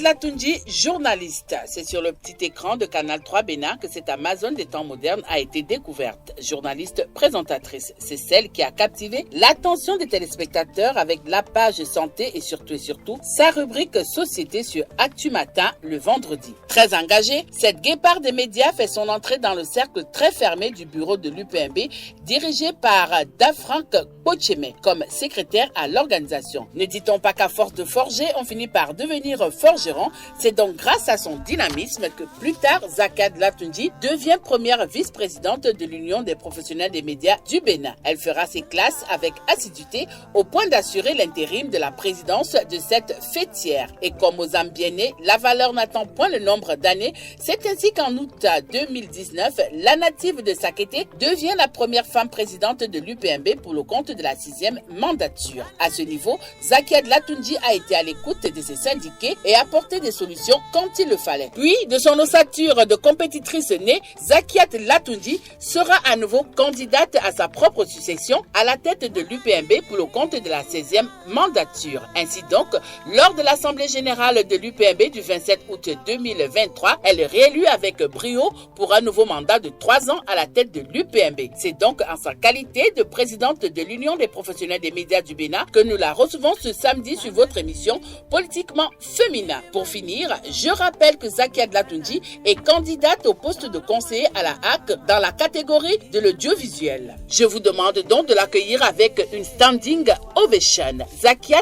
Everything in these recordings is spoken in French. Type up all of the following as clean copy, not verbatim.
Latunji, journaliste. C'est sur le petit écran de Canal 3 Bénin que cette Amazone des temps modernes a été découverte. Journaliste présentatrice, c'est celle qui a captivé l'attention des téléspectateurs avec la page santé et surtout sa rubrique société sur Actu Matin le vendredi. Très engagée, cette guéparde des médias fait son entrée dans le cercle très fermé du bureau de l'UPMB dirigé par Dafrank Pocheme comme secrétaire à l'organisation. Ne dit-on pas qu'à force de forger, on finit par devenir forgeron? C'est donc grâce à son dynamisme que plus tard, Zakia Latunji devient première vice-présidente de l'Union des professionnels des médias du Bénin. Elle fera ses classes avec assiduité au point d'assurer l'intérim de la présidence de cette fêtière. Et comme aux Zambiennes, la valeur n'attend point le nombre d'années. C'est ainsi qu'en août 2019, la native de Sakété devient la première femme présidente de l'UPMB pour le compte de la 6e mandature. À ce niveau, Zakia Latunji a été à l'écoute de ses syndiqués et apporté des solutions quand il le fallait. Puis, de son ossature de compétitrice née, Zakia Latunji sera à nouveau candidate à sa propre succession à la tête de l'UPMB pour le compte de la 16e mandature. Ainsi donc, lors de l'Assemblée générale de l'UPMB du 27 août 2023, elle est réélue avec brio pour un nouveau mandat de 3 ans à la tête de l'UPMB. C'est donc en sa qualité de présidente de l'Union des professionnels des médias du Bénin que nous la recevons ce samedi sur votre émission Politiquement Féminin. Pour finir, je rappelle que Zakia Latunji est candidate au poste de conseiller à la HAC dans la catégorie de l'audiovisuel. Je vous demande donc de l'accueillir avec une standing ovation. Zakia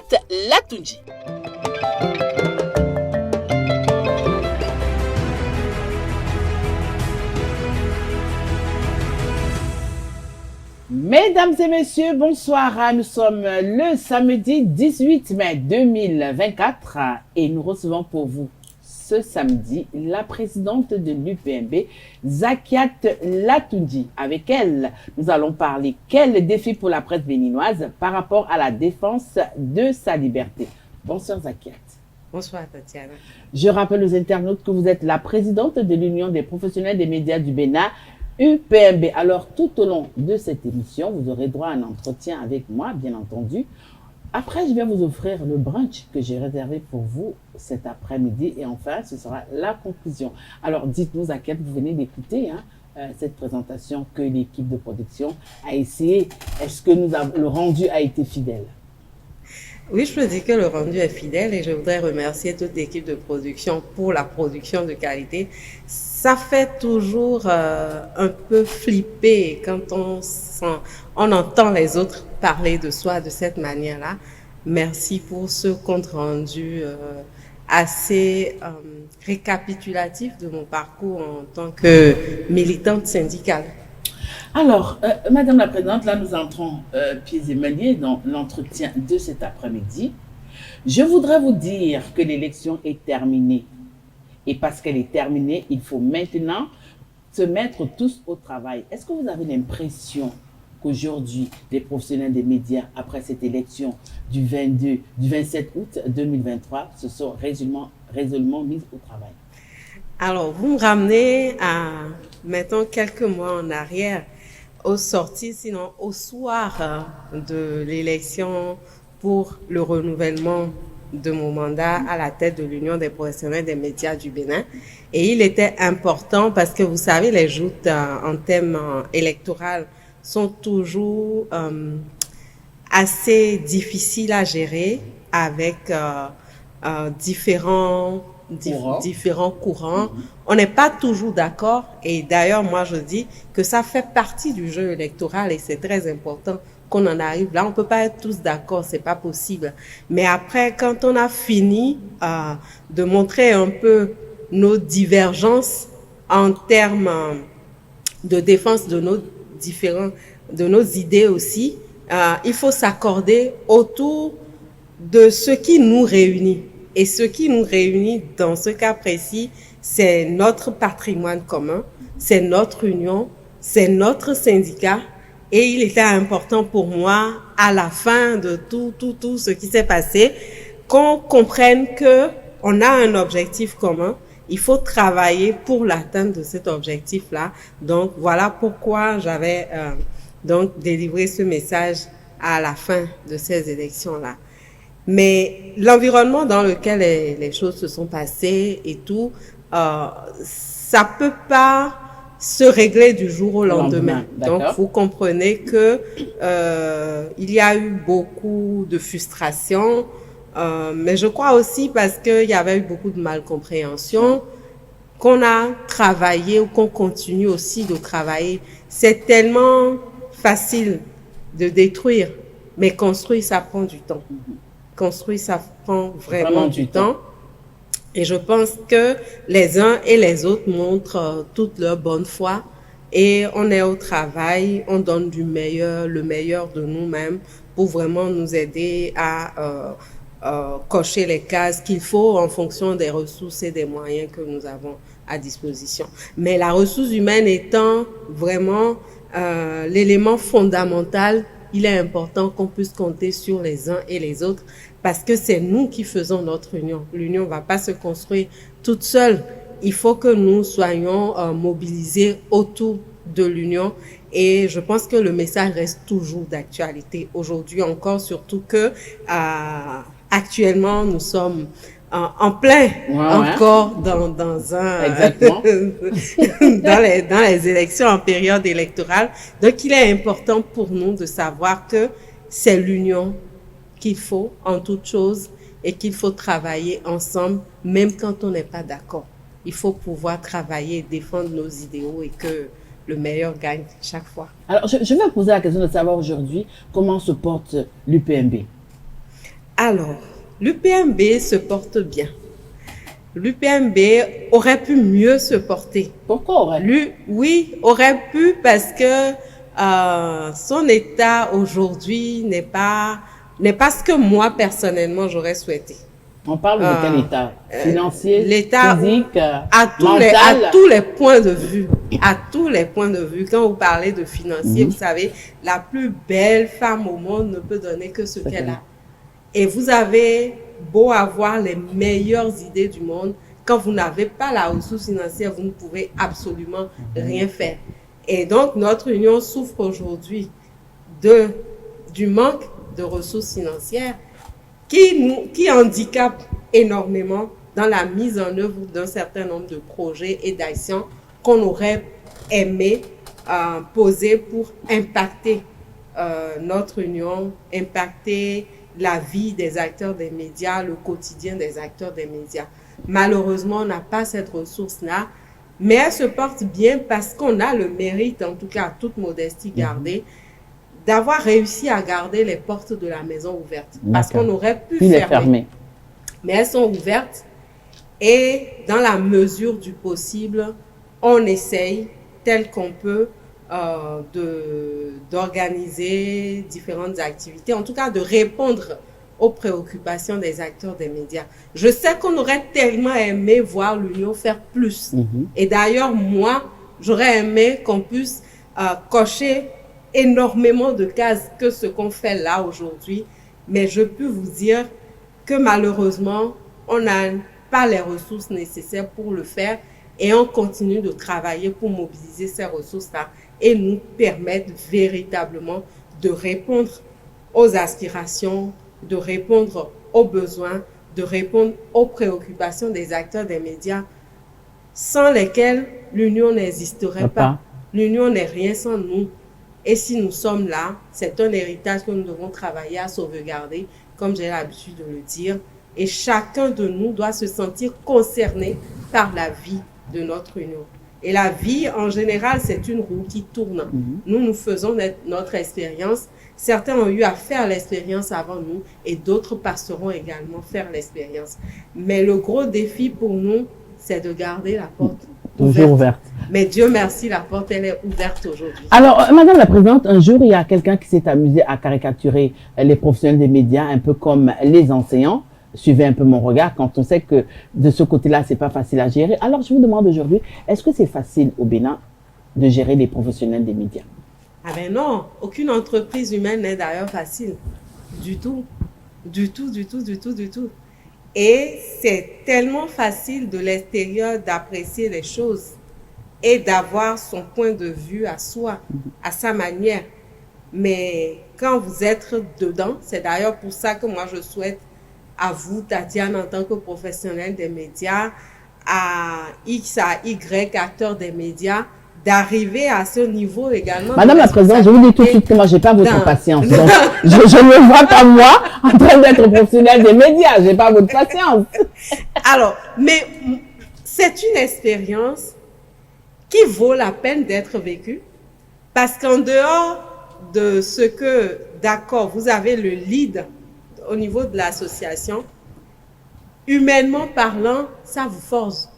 Latunji. Mesdames et messieurs, bonsoir. Nous sommes le samedi 18 mai 2024 et nous recevons pour vous ce samedi la présidente de l'UPMB, Zakia Latunji. Avec elle, nous allons parler quel défi pour la presse béninoise par rapport à la défense de sa liberté. Bonsoir Zakia. Bonsoir Tatiana. Je rappelle aux internautes que vous êtes la présidente de l'Union des professionnels des médias du Bénin, UPMB. Alors, tout au long de cette émission, vous aurez droit à un entretien avec moi, bien entendu. Après, je vais vous offrir le brunch que j'ai réservé pour vous cet après-midi. Et enfin, ce sera la conclusion. Alors, dites-nous à quel vous venez d'écouter cette présentation que l'équipe de production a essayé. Est-ce que le rendu a été fidèle? Oui, je peux dire que le rendu est fidèle et je voudrais remercier toute l'équipe de production pour la production de qualité. Ça fait toujours un peu flipper quand on entend les autres parler de soi de cette manière-là. Merci pour ce compte rendu assez récapitulatif de mon parcours en tant que militante syndicale. Alors, Madame la Présidente, là nous entrons pieds et mains liés dans l'entretien de cet après-midi. Je voudrais vous dire que l'élection est terminée. Et parce qu'elle est terminée, il faut maintenant se mettre tous au travail. Est-ce que vous avez l'impression qu'aujourd'hui, les professionnels des médias, après cette élection du 27 août 2023, se sont résolument mis au travail? Alors, vous me ramenez à, mettons, quelques mois en arrière, au soir de l'élection pour le renouvellement de mon mandat à la tête de l'Union des professionnels des médias du Bénin. Et il était important parce que vous savez, les joutes en thème électoral sont toujours assez difficiles à gérer avec différents courants. On n'est pas toujours d'accord et d'ailleurs, moi, je dis que ça fait partie du jeu électoral et c'est très important qu'on en arrive là. On peut pas être tous d'accord, c'est pas possible. Mais après, quand on a fini de montrer un peu nos divergences en termes de défense de nos idées aussi, il faut s'accorder autour de ce qui nous réunit. Et ce qui nous réunit dans ce cas précis, c'est notre patrimoine commun, c'est notre union, c'est notre syndicat. Et il était important pour moi, à la fin de tout ce qui s'est passé, qu'on comprenne que on a un objectif commun. Il faut travailler pour l'atteinte de cet objectif-là. Donc, voilà pourquoi j'avais donc délivré ce message à la fin de ces élections-là. Mais l'environnement dans lequel les choses se sont passées et tout, ça peut pas se régler du jour au lendemain. Donc, vous comprenez que il y a eu beaucoup de frustration, mais je crois aussi parce qu'il y avait eu beaucoup de malcompréhension qu'on a travaillé ou qu'on continue aussi de travailler. C'est tellement facile de détruire, mais construire, ça prend du temps. Construire, ça prend vraiment du temps. Et je pense que les uns et les autres montrent toute leur bonne foi et on est au travail, on donne le meilleur de nous-mêmes pour vraiment nous aider à cocher les cases qu'il faut en fonction des ressources et des moyens que nous avons à disposition. Mais la ressource humaine étant vraiment l'élément fondamental, il est important qu'on puisse compter sur les uns et les autres parce que c'est nous qui faisons notre union. L'union ne va pas se construire toute seule. Il faut que nous soyons mobilisés autour de l'union et je pense que le message reste toujours d'actualité aujourd'hui encore, surtout que actuellement nous sommes en plein encore dans un exactement dans les élections en période électorale. Donc il est important pour nous de savoir que c'est l'union qu'il faut en toute chose et qu'il faut travailler ensemble même quand on n'est pas d'accord. Il faut pouvoir travailler et défendre nos idéaux et que le meilleur gagne chaque fois. Alors je vais vous poser la question de savoir aujourd'hui comment se porte l'UPMB. Alors l'UPMB se porte bien. L'UPMB aurait pu mieux se porter. Pourquoi aurait pu? Oui, aurait pu parce que son état aujourd'hui n'est pas ce que moi personnellement j'aurais souhaité. On parle de quel état? Financier, l'état physique, à tous les points de vue. À tous les points de vue. Quand vous parlez de financier, vous savez, la plus belle femme au monde ne peut donner que ce qu'elle a. Et vous avez beau avoir les meilleures idées du monde, quand vous n'avez pas la ressource financière, vous ne pouvez absolument rien faire. Et donc, notre union souffre aujourd'hui du manque de ressources financières qui handicape énormément dans la mise en œuvre d'un certain nombre de projets et d'actions qu'on aurait aimé poser pour impacter notre union, impacter la vie des acteurs des médias, le quotidien des acteurs des médias. Malheureusement, on n'a pas cette ressource-là, mais elle se porte bien parce qu'on a le mérite, en tout cas à toute modestie gardée, d'avoir réussi à garder les portes de la maison ouvertes. Parce qu'on aurait pu fermer. Mais elles sont ouvertes et dans la mesure du possible, on essaye tel qu'on peut d'organiser différentes activités, en tout cas de répondre aux préoccupations des acteurs des médias. Je sais qu'on aurait tellement aimé voir l'union faire plus. Et d'ailleurs, moi, j'aurais aimé qu'on puisse cocher énormément de cases que ce qu'on fait là aujourd'hui. Mais je peux vous dire que malheureusement, on n'a pas les ressources nécessaires pour le faire et on continue de travailler pour mobiliser ces ressources-là et nous permettre véritablement de répondre aux aspirations, de répondre aux besoins, de répondre aux préoccupations des acteurs des médias, sans lesquels l'union n'existerait pas. L'union n'est rien sans nous. Et si nous sommes là, c'est un héritage que nous devons travailler à sauvegarder, comme j'ai l'habitude de le dire. Et chacun de nous doit se sentir concerné par la vie de notre union. Et la vie, en général, c'est une roue qui tourne. Nous faisons notre expérience. Certains ont eu à faire l'expérience avant nous et d'autres passeront également faire l'expérience. Mais le gros défi pour nous, c'est de garder la porte ouverte. Mais Dieu merci, la porte, elle est ouverte aujourd'hui. Alors, Madame la Présidente, un jour, il y a quelqu'un qui s'est amusé à caricaturer les professionnels des médias, un peu comme les enseignants. Suivez un peu mon regard quand on sait que de ce côté-là, c'est pas facile à gérer. Alors, je vous demande aujourd'hui, est-ce que c'est facile au Bénin de gérer les professionnels des médias? Ah ben non, aucune entreprise humaine n'est d'ailleurs facile. Du tout. Du tout. Et c'est tellement facile de l'extérieur d'apprécier les choses et d'avoir son point de vue à soi, à sa manière. Mais quand vous êtes dedans, c'est d'ailleurs pour ça que moi je souhaite à vous, Tatiane, en tant que professionnelle des médias, à X, à Y, acteurs des médias, d'arriver à ce niveau également. Madame la Présidente, je vous dis tout de suite que moi, j'ai pas votre patience. Donc, je ne me vois pas, moi, en train d'être professionnelle des médias. J'ai pas votre patience. Alors, mais c'est une expérience qui vaut la peine d'être vécue parce qu'en dehors de ce que, d'accord, vous avez le lead au niveau de l'association, humainement parlant, ça vous force.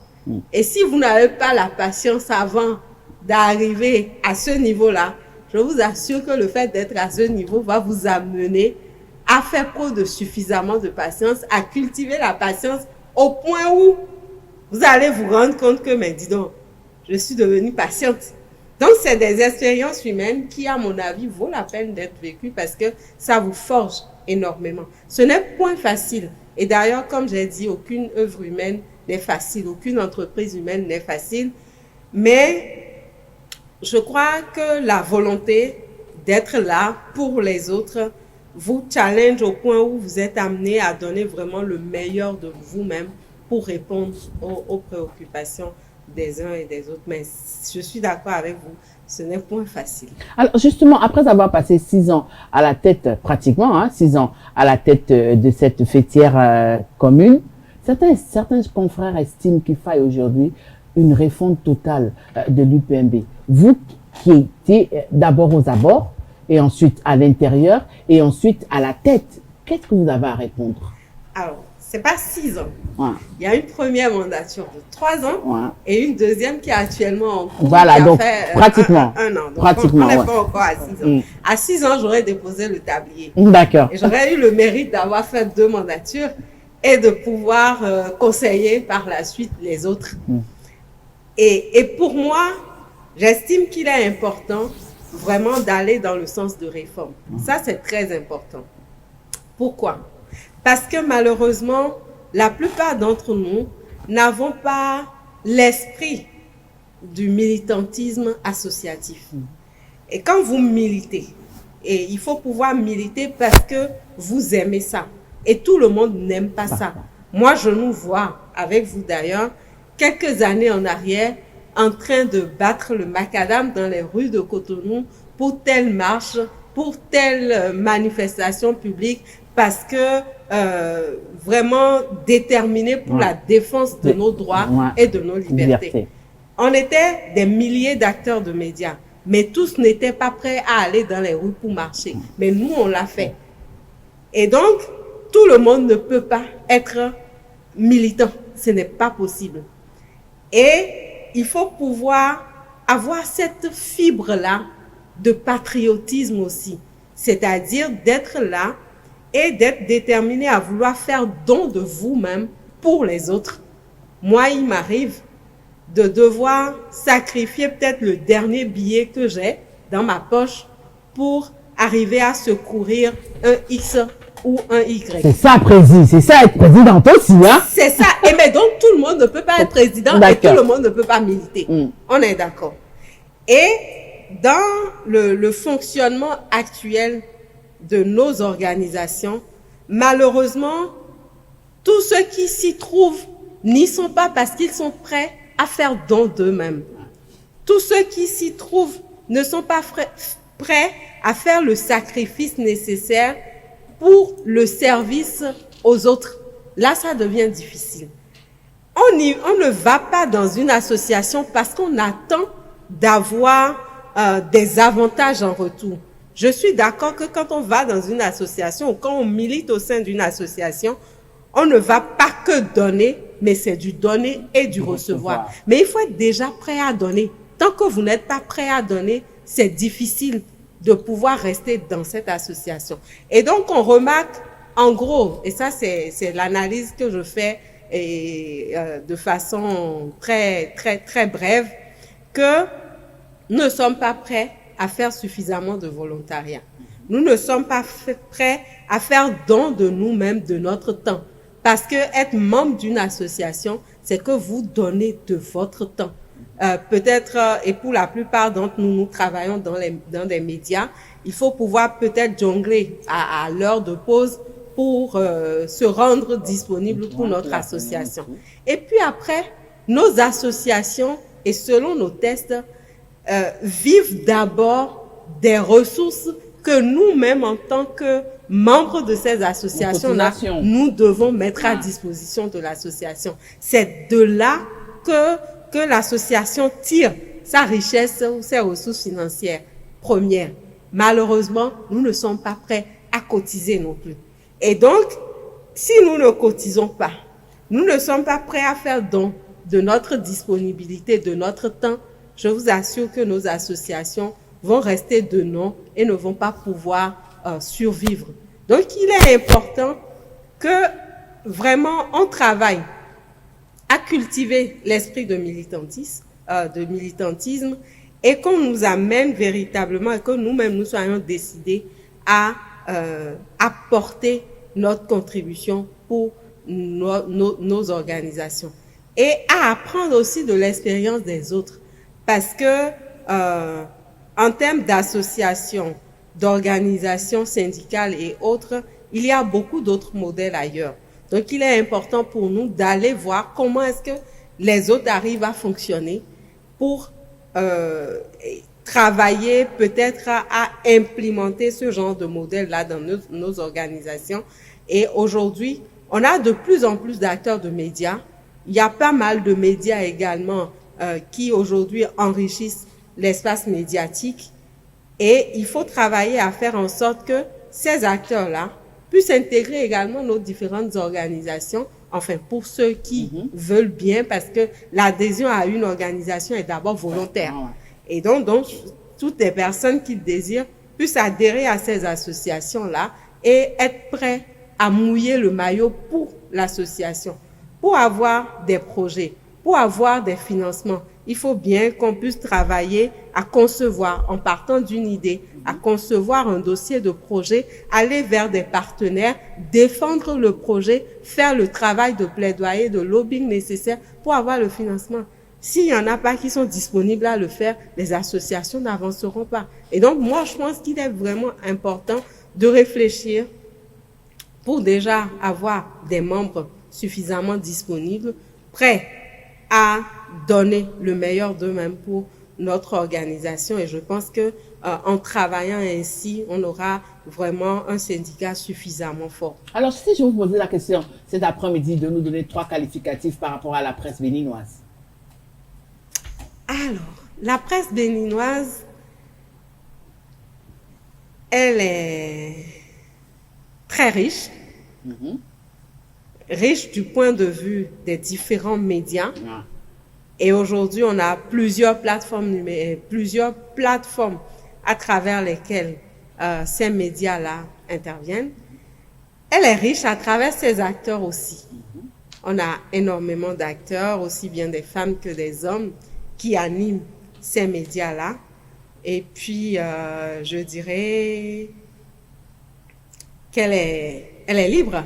Et si vous n'avez pas la patience avant d'arriver à ce niveau-là, je vous assure que le fait d'être à ce niveau va vous amener à faire preuve de suffisamment de patience, à cultiver la patience au point où vous allez vous rendre compte que, mais dis donc, je suis devenue patiente. Donc, c'est des expériences humaines qui, à mon avis, vaut la peine d'être vécues parce que ça vous forge énormément. Ce n'est point facile. Et d'ailleurs, comme j'ai dit, aucune œuvre humaine n'est facile, aucune entreprise humaine n'est facile. Mais je crois que la volonté d'être là pour les autres vous challenge au point où vous êtes amené à donner vraiment le meilleur de vous-même pour répondre aux préoccupations des uns et des autres. Mais je suis d'accord avec vous, ce n'est point facile. Alors justement, après avoir passé 6 ans à la tête, pratiquement 6 ans à la tête de cette fêtière commune, certains confrères estiment qu'il faille aujourd'hui une refonte totale de l'UPMB. Vous qui étiez d'abord aux abords, et ensuite à l'intérieur, et ensuite à la tête, qu'est-ce que vous avez à répondre? Alors, c'est pas 6 ans. Ouais. Il y a une première mandature de 3 ans Ouais. et une deuxième qui est actuellement en cours. Voilà, qui a donc fait, pratiquement. Un an. Donc, Pratiquement, on n'est ouais. pas encore à 6 ans. À 6 ans, j'aurais déposé le tablier. D'accord. Et j'aurais eu le mérite d'avoir fait 2 mandatures et de pouvoir conseiller par la suite les autres. Et pour moi, j'estime qu'il est important vraiment d'aller dans le sens de réforme. Ça, c'est très important. Pourquoi? Parce que malheureusement, la plupart d'entre nous n'avons pas l'esprit du militantisme associatif. Et quand vous militez, et il faut pouvoir militer parce que vous aimez ça. Et tout le monde n'aime pas ça. Moi, je nous vois, avec vous d'ailleurs, quelques années en arrière, en train de battre le macadam dans les rues de Cotonou pour telle marche, pour telle manifestation publique, parce que vraiment déterminés pour la défense de nos droits et de nos libertés. On était des milliers d'acteurs de médias, mais tous n'étaient pas prêts à aller dans les rues pour marcher. Mais nous, on l'a fait. Et donc, tout le monde ne peut pas être militant. Ce n'est pas possible. Et il faut pouvoir avoir cette fibre-là de patriotisme aussi. C'est-à-dire d'être là et d'être déterminé à vouloir faire don de vous-même pour les autres. Moi, il m'arrive de devoir sacrifier peut-être le dernier billet que j'ai dans ma poche pour arriver à secourir un X ou un Y. C'est ça, président. C'est ça, être présidente aussi, hein? C'est ça. Et mais donc, tout le monde ne peut pas être président et tout le monde ne peut pas militer. On est d'accord. Et dans le fonctionnement actuel de nos organisations, malheureusement, tous ceux qui s'y trouvent n'y sont pas parce qu'ils sont prêts à faire don d'eux-mêmes. Tous ceux qui s'y trouvent ne sont pas prêts à faire le sacrifice nécessaire pour le service aux autres. Là, ça devient difficile. On ne va pas dans une association parce qu'on attend d'avoir des avantages en retour. Je suis d'accord que quand on va dans une association ou quand on milite au sein d'une association, on ne va pas que donner, mais c'est du donner et du recevoir. Mais il faut être déjà prêt à donner. Tant que vous n'êtes pas prêt à donner, c'est difficile de pouvoir rester dans cette association. Et donc, on remarque, en gros, et ça, c'est l'analyse que je fais de façon très, très, très brève, que nous ne sommes pas prêts à faire suffisamment de volontariat. Nous ne sommes pas prêts à faire don de nous-mêmes, de notre temps. Parce que être membre d'une association, c'est que vous donnez de votre temps. Peut-être, et pour la plupart d'entre nous, nous travaillons dans des médias, il faut pouvoir peut-être jongler à l'heure de pause pour se rendre disponible pour notre association. Et puis après, nos associations, et selon nos tests, vivent d'abord des ressources que nous-mêmes, en tant que membres de ces associations-là, nous devons mettre à disposition de l'association. C'est de là que l'association tire sa richesse ou ses ressources financières premières. Malheureusement, nous ne sommes pas prêts à cotiser non plus. Et donc, si nous ne cotisons pas, nous ne sommes pas prêts à faire don de notre disponibilité, de notre temps, je vous assure que nos associations vont rester de nom et ne vont pas pouvoir survivre. Donc, il est important que vraiment on travaille à cultiver l'esprit de militantisme, et qu'on nous amène véritablement, et que nous-mêmes nous soyons décidés à apporter notre contribution pour nos organisations. Et à apprendre aussi de l'expérience des autres. Parce que en termes d'associations, d'organisations syndicales et autres, il y a beaucoup d'autres modèles ailleurs. Donc, il est important pour nous d'aller voir comment est-ce que les autres arrivent à fonctionner pour travailler peut-être à implémenter ce genre de modèle-là dans nos organisations. Et aujourd'hui, on a de plus en plus d'acteurs de médias. Il y a pas mal de médias également qui aujourd'hui enrichissent l'espace médiatique. Et il faut travailler à faire en sorte que ces acteurs-là puissent intégrer également nos différentes organisations, enfin pour ceux qui veulent bien, parce que l'adhésion à une organisation est d'abord volontaire. Et donc toutes les personnes qui le désirent puissent adhérer à ces associations-là et être prêts à mouiller le maillot pour l'association, pour avoir des projets, pour avoir des financements. Il faut bien qu'on puisse travailler à concevoir, en partant d'une idée, à concevoir un dossier de projet, aller vers des partenaires, défendre le projet, faire le travail de plaidoyer, de lobbying nécessaire pour avoir le financement. S'il y en a pas qui sont disponibles à le faire, les associations n'avanceront pas. Et donc, moi, je pense qu'il est vraiment important de réfléchir pour déjà avoir des membres suffisamment disponibles, prêts à donner le meilleur d'eux-mêmes pour notre organisation. Et je pense que en travaillant ainsi, on aura vraiment un syndicat suffisamment fort. Alors, si je vous posais la question cet après-midi de nous donner 3 qualificatifs par rapport à la presse béninoise. Alors, la presse béninoise, elle est très riche. Riche du point de vue des différents médias. Et aujourd'hui, on a plusieurs plateformes à travers lesquelles ces médias-là interviennent. Elle est riche à travers ses acteurs aussi. On a énormément d'acteurs, aussi bien des femmes que des hommes, qui animent ces médias-là. Et puis, je dirais qu'elle est libre.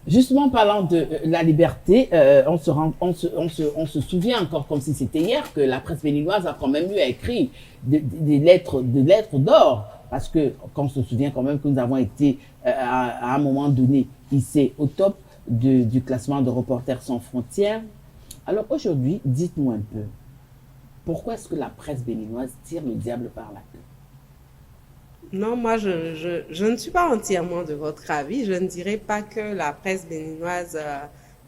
Justement, parlant de la liberté, on se souvient encore comme si c'était hier que la presse béninoise a quand même eu à écrire des lettres d'or. Parce que, quand on se souvient quand même que nous avons été, à un moment donné, hissés au top du classement de Reporters sans frontières. Alors aujourd'hui, dites-nous un peu, pourquoi est-ce que la presse béninoise tire le diable par la queue? Non, moi, je ne suis pas entièrement de votre avis. Je ne dirais pas que la presse béninoise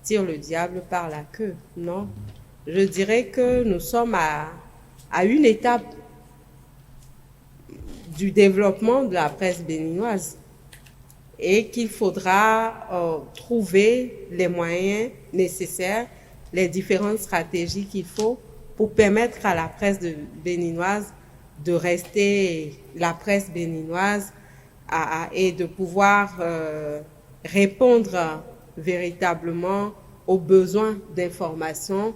tire le diable par la queue. Non. Je dirais que nous sommes à une étape du développement de la presse béninoise et qu'il faudra trouver les moyens nécessaires, les différentes stratégies qu'il faut pour permettre à la presse béninoise de rester la presse béninoise et de pouvoir répondre véritablement aux besoins d'information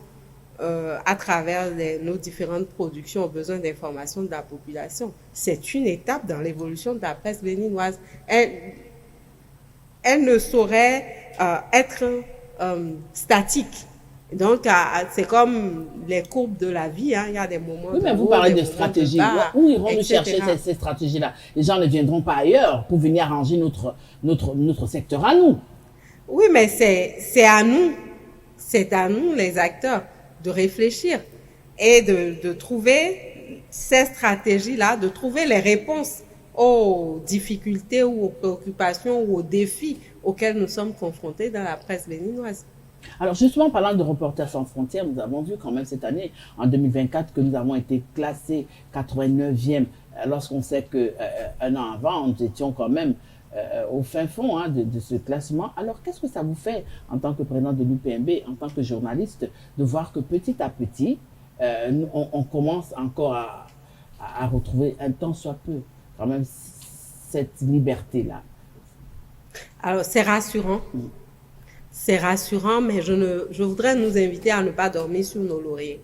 à travers nos différentes productions, aux besoins d'information de la population. C'est une étape dans l'évolution de la presse béninoise. Elle ne saurait être statique. Donc, c'est comme les courbes de la vie, hein. Il y a des moments Oui, mais de vous haut, parlez des de moments stratégie. bas, Où iront nous etc. chercher ces stratégies-là? Les gens ne viendront pas ailleurs pour venir arranger notre secteur à nous. Oui, mais c'est à nous, les acteurs, de réfléchir et de trouver ces stratégies-là, de trouver les réponses aux difficultés ou aux préoccupations ou aux défis auxquels nous sommes confrontés dans la presse béninoise. Alors justement, parlant de Reporters sans frontières, nous avons vu quand même cette année, en 2024, que nous avons été classés 89e, lorsqu'on sait qu'un an avant, nous étions quand même au fin fond de ce classement. Alors qu'est-ce que ça vous fait en tant que président de l'UPMB, en tant que journaliste, de voir que petit à petit, on commence encore à retrouver un tant soit peu quand même cette liberté-là? Alors c'est rassurant. C'est rassurant, mais je voudrais nous inviter à ne pas dormir sur nos lauriers.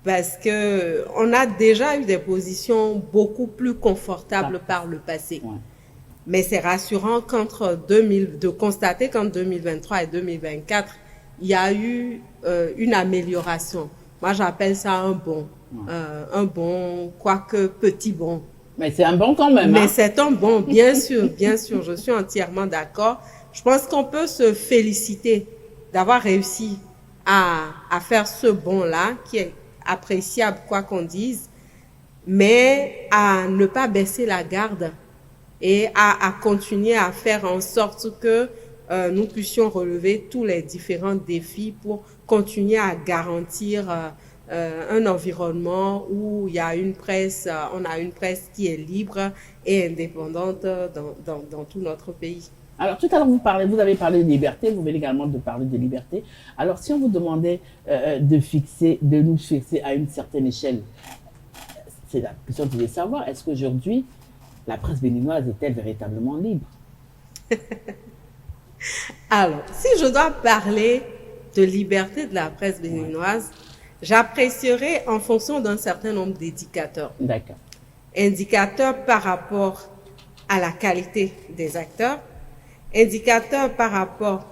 Parce que on a déjà eu des positions beaucoup plus confortables par le passé. Ouais. Mais c'est rassurant de constater qu'entre 2023 et 2024, il y a eu une amélioration. Moi, j'appelle ça un bond. Un bond, quoique petit bond. Mais c'est un bon quand même. Mais c'est un bon, bien sûr, je suis entièrement d'accord. Je pense qu'on peut se féliciter d'avoir réussi à faire ce bond-là, qui est appréciable, quoi qu'on dise, mais à ne pas baisser la garde et à continuer à faire en sorte que nous puissions relever tous les différents défis pour continuer à garantir un environnement où il y a on a une presse qui est libre et indépendante dans tout notre pays. Alors, tout à l'heure, vous avez parlé de liberté, vous venez également de parler de liberté. Alors, si on vous demandait de nous fixer à une certaine échelle, c'est la question que je voulais savoir, est-ce qu'aujourd'hui, la presse béninoise est-elle véritablement libre? Alors, si je dois parler de liberté de la presse béninoise, j'apprécierais en fonction d'un certain nombre d'indicateurs. D'accord. Indicateurs par rapport à la qualité des acteurs, indicateurs par rapport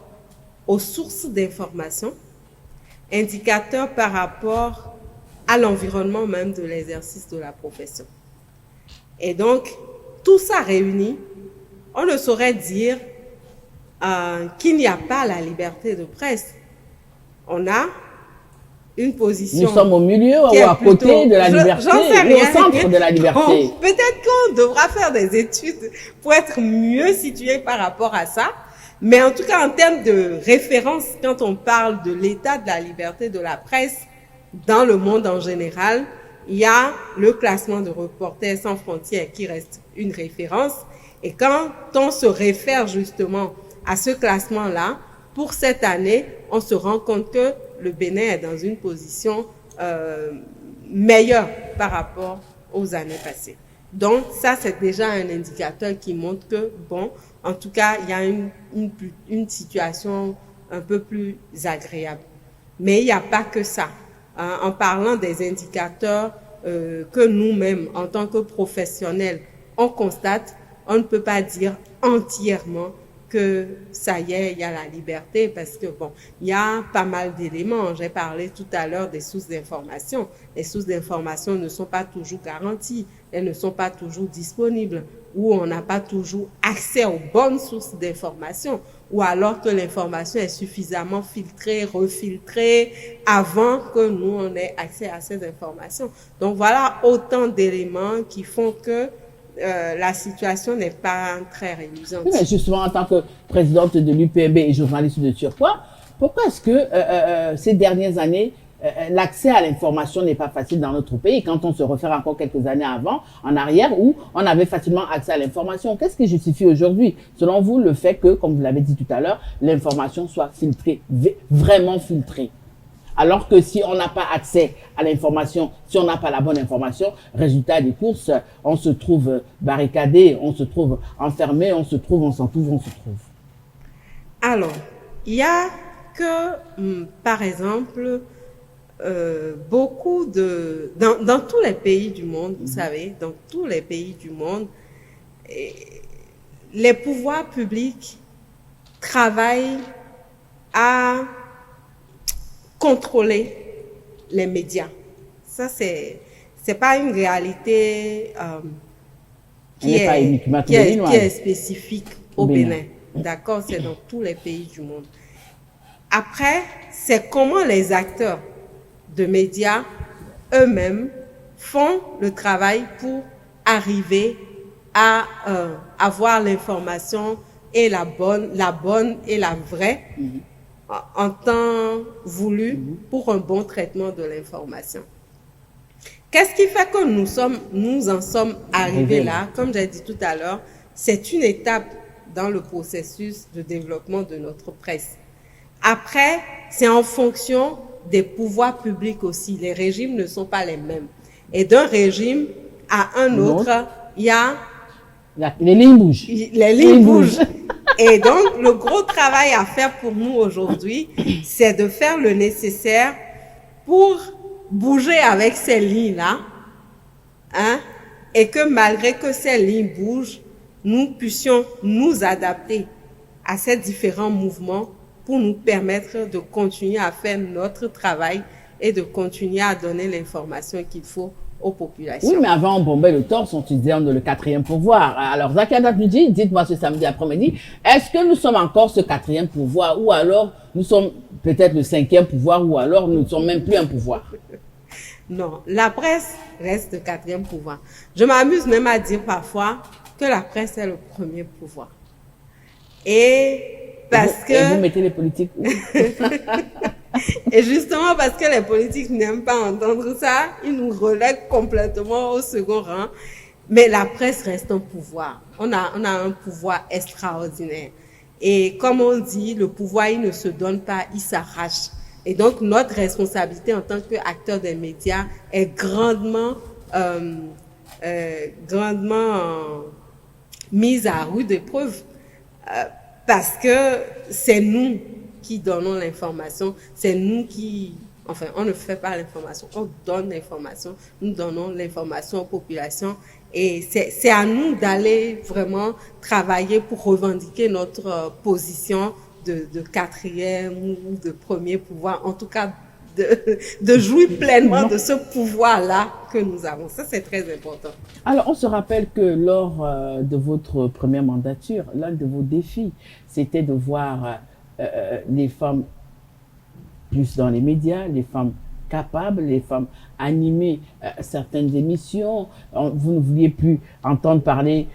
aux sources d'information, indicateurs par rapport à l'environnement même de l'exercice de la profession. Et donc, tout ça réuni, on ne saurait dire qu'il n'y a pas la liberté de presse. On a une position. Nous sommes au milieu ou à côté de la liberté, ou au centre de la liberté. Bon, peut-être qu'on devra faire des études pour être mieux situé par rapport à ça. Mais en tout cas, en termes de référence, quand on parle de l'état de la liberté de la presse dans le monde en général, il y a le classement de Reporters sans frontières qui reste une référence. Et quand on se réfère justement à ce classement-là, pour cette année, on se rend compte que le Bénin est dans une position meilleure par rapport aux années passées. Donc ça, c'est déjà un indicateur qui montre que, bon, en tout cas, il y a une situation un peu plus agréable. Mais il n'y a pas que ça. En parlant des indicateurs que nous-mêmes, en tant que professionnels, on constate, on ne peut pas dire entièrement que ça y est, il y a la liberté, parce que bon, il y a pas mal d'éléments. J'ai parlé tout à l'heure des sources d'information. Les sources d'information ne sont pas toujours garanties, elles ne sont pas toujours disponibles, ou on n'a pas toujours accès aux bonnes sources d'information, ou alors que l'information est suffisamment filtrée, refiltrée, avant que nous on ait accès à ces informations. Donc voilà autant d'éléments qui font que la situation n'est pas très réjouissante. Oui, mais justement, en tant que présidente de l'UPMB et journaliste de surpoids, pourquoi est-ce que ces dernières années, l'accès à l'information n'est pas facile dans notre pays, quand on se réfère encore quelques années en arrière, où on avait facilement accès à l'information? Qu'est-ce qui justifie aujourd'hui, selon vous, le fait que, comme vous l'avez dit tout à l'heure, l'information soit filtrée, vraiment filtrée? Alors que si on n'a pas accès à l'information, si on n'a pas la bonne information, résultat des courses, on se trouve barricadé, on se trouve enfermé, on s'en trouve. Alors, il y a que, par exemple, beaucoup dans tous les pays du monde, vous savez, dans tous les pays du monde, les pouvoirs publics travaillent à contrôler les médias. Ça, c'est pas une réalité qui est spécifique au Bénin. D'accord? C'est dans tous les pays du monde. Après, c'est comment les acteurs de médias eux-mêmes font le travail pour arriver à avoir l'information et la bonne et la vraie en temps voulu pour un bon traitement de l'information. Qu'est-ce qui fait que nous en sommes arrivés là? Comme j'ai dit tout à l'heure, c'est une étape dans le processus de développement de notre presse. Après, c'est en fonction des pouvoirs publics aussi. Les régimes ne sont pas les mêmes. Et d'un régime à un autre, il y a... Les lignes bougent. Les lignes bougent. Et donc, le gros travail à faire pour nous aujourd'hui, c'est de faire le nécessaire pour bouger avec ces lignes-là, hein, et que malgré que ces lignes bougent, nous puissions nous adapter à ces différents mouvements pour nous permettre de continuer à faire notre travail et de continuer à donner l'information qu'il faut aux populations. Oui, mais avant, on bombait le torse, on utilisait le 4e pouvoir. Alors, Zakia Dapidi, dites-moi ce samedi après-midi, est-ce que nous sommes encore ce 4e pouvoir ou alors nous sommes peut-être le 5e pouvoir ou alors nous ne sommes même plus un pouvoir? Non, la presse reste le 4e pouvoir. Je m'amuse même à dire parfois que la presse est le premier pouvoir. Et vous mettez les politiques où? Et justement parce que les politiques n'aiment pas entendre ça, ils nous relèguent complètement au second rang. Mais la presse reste un pouvoir. On a un pouvoir extraordinaire. Et comme on dit, le pouvoir, il ne se donne pas, il s'arrache. Et donc, notre responsabilité en tant qu'acteur des médias est grandement mise à rude épreuve. Parce que c'est nous qui donnons l'information, c'est nous qui... Enfin, on ne fait pas l'information, on donne l'information, nous donnons l'information aux populations et c'est à nous d'aller vraiment travailler pour revendiquer notre position de 4e ou de premier pouvoir, en tout cas de jouir pleinement de ce pouvoir-là que nous avons. Ça, c'est très important. Alors, on se rappelle que lors de votre première mandature, l'un de vos défis, c'était de voir les femmes plus dans les médias, les femmes capables, les femmes animer certaines émissions. Vous ne vouliez plus entendre parler,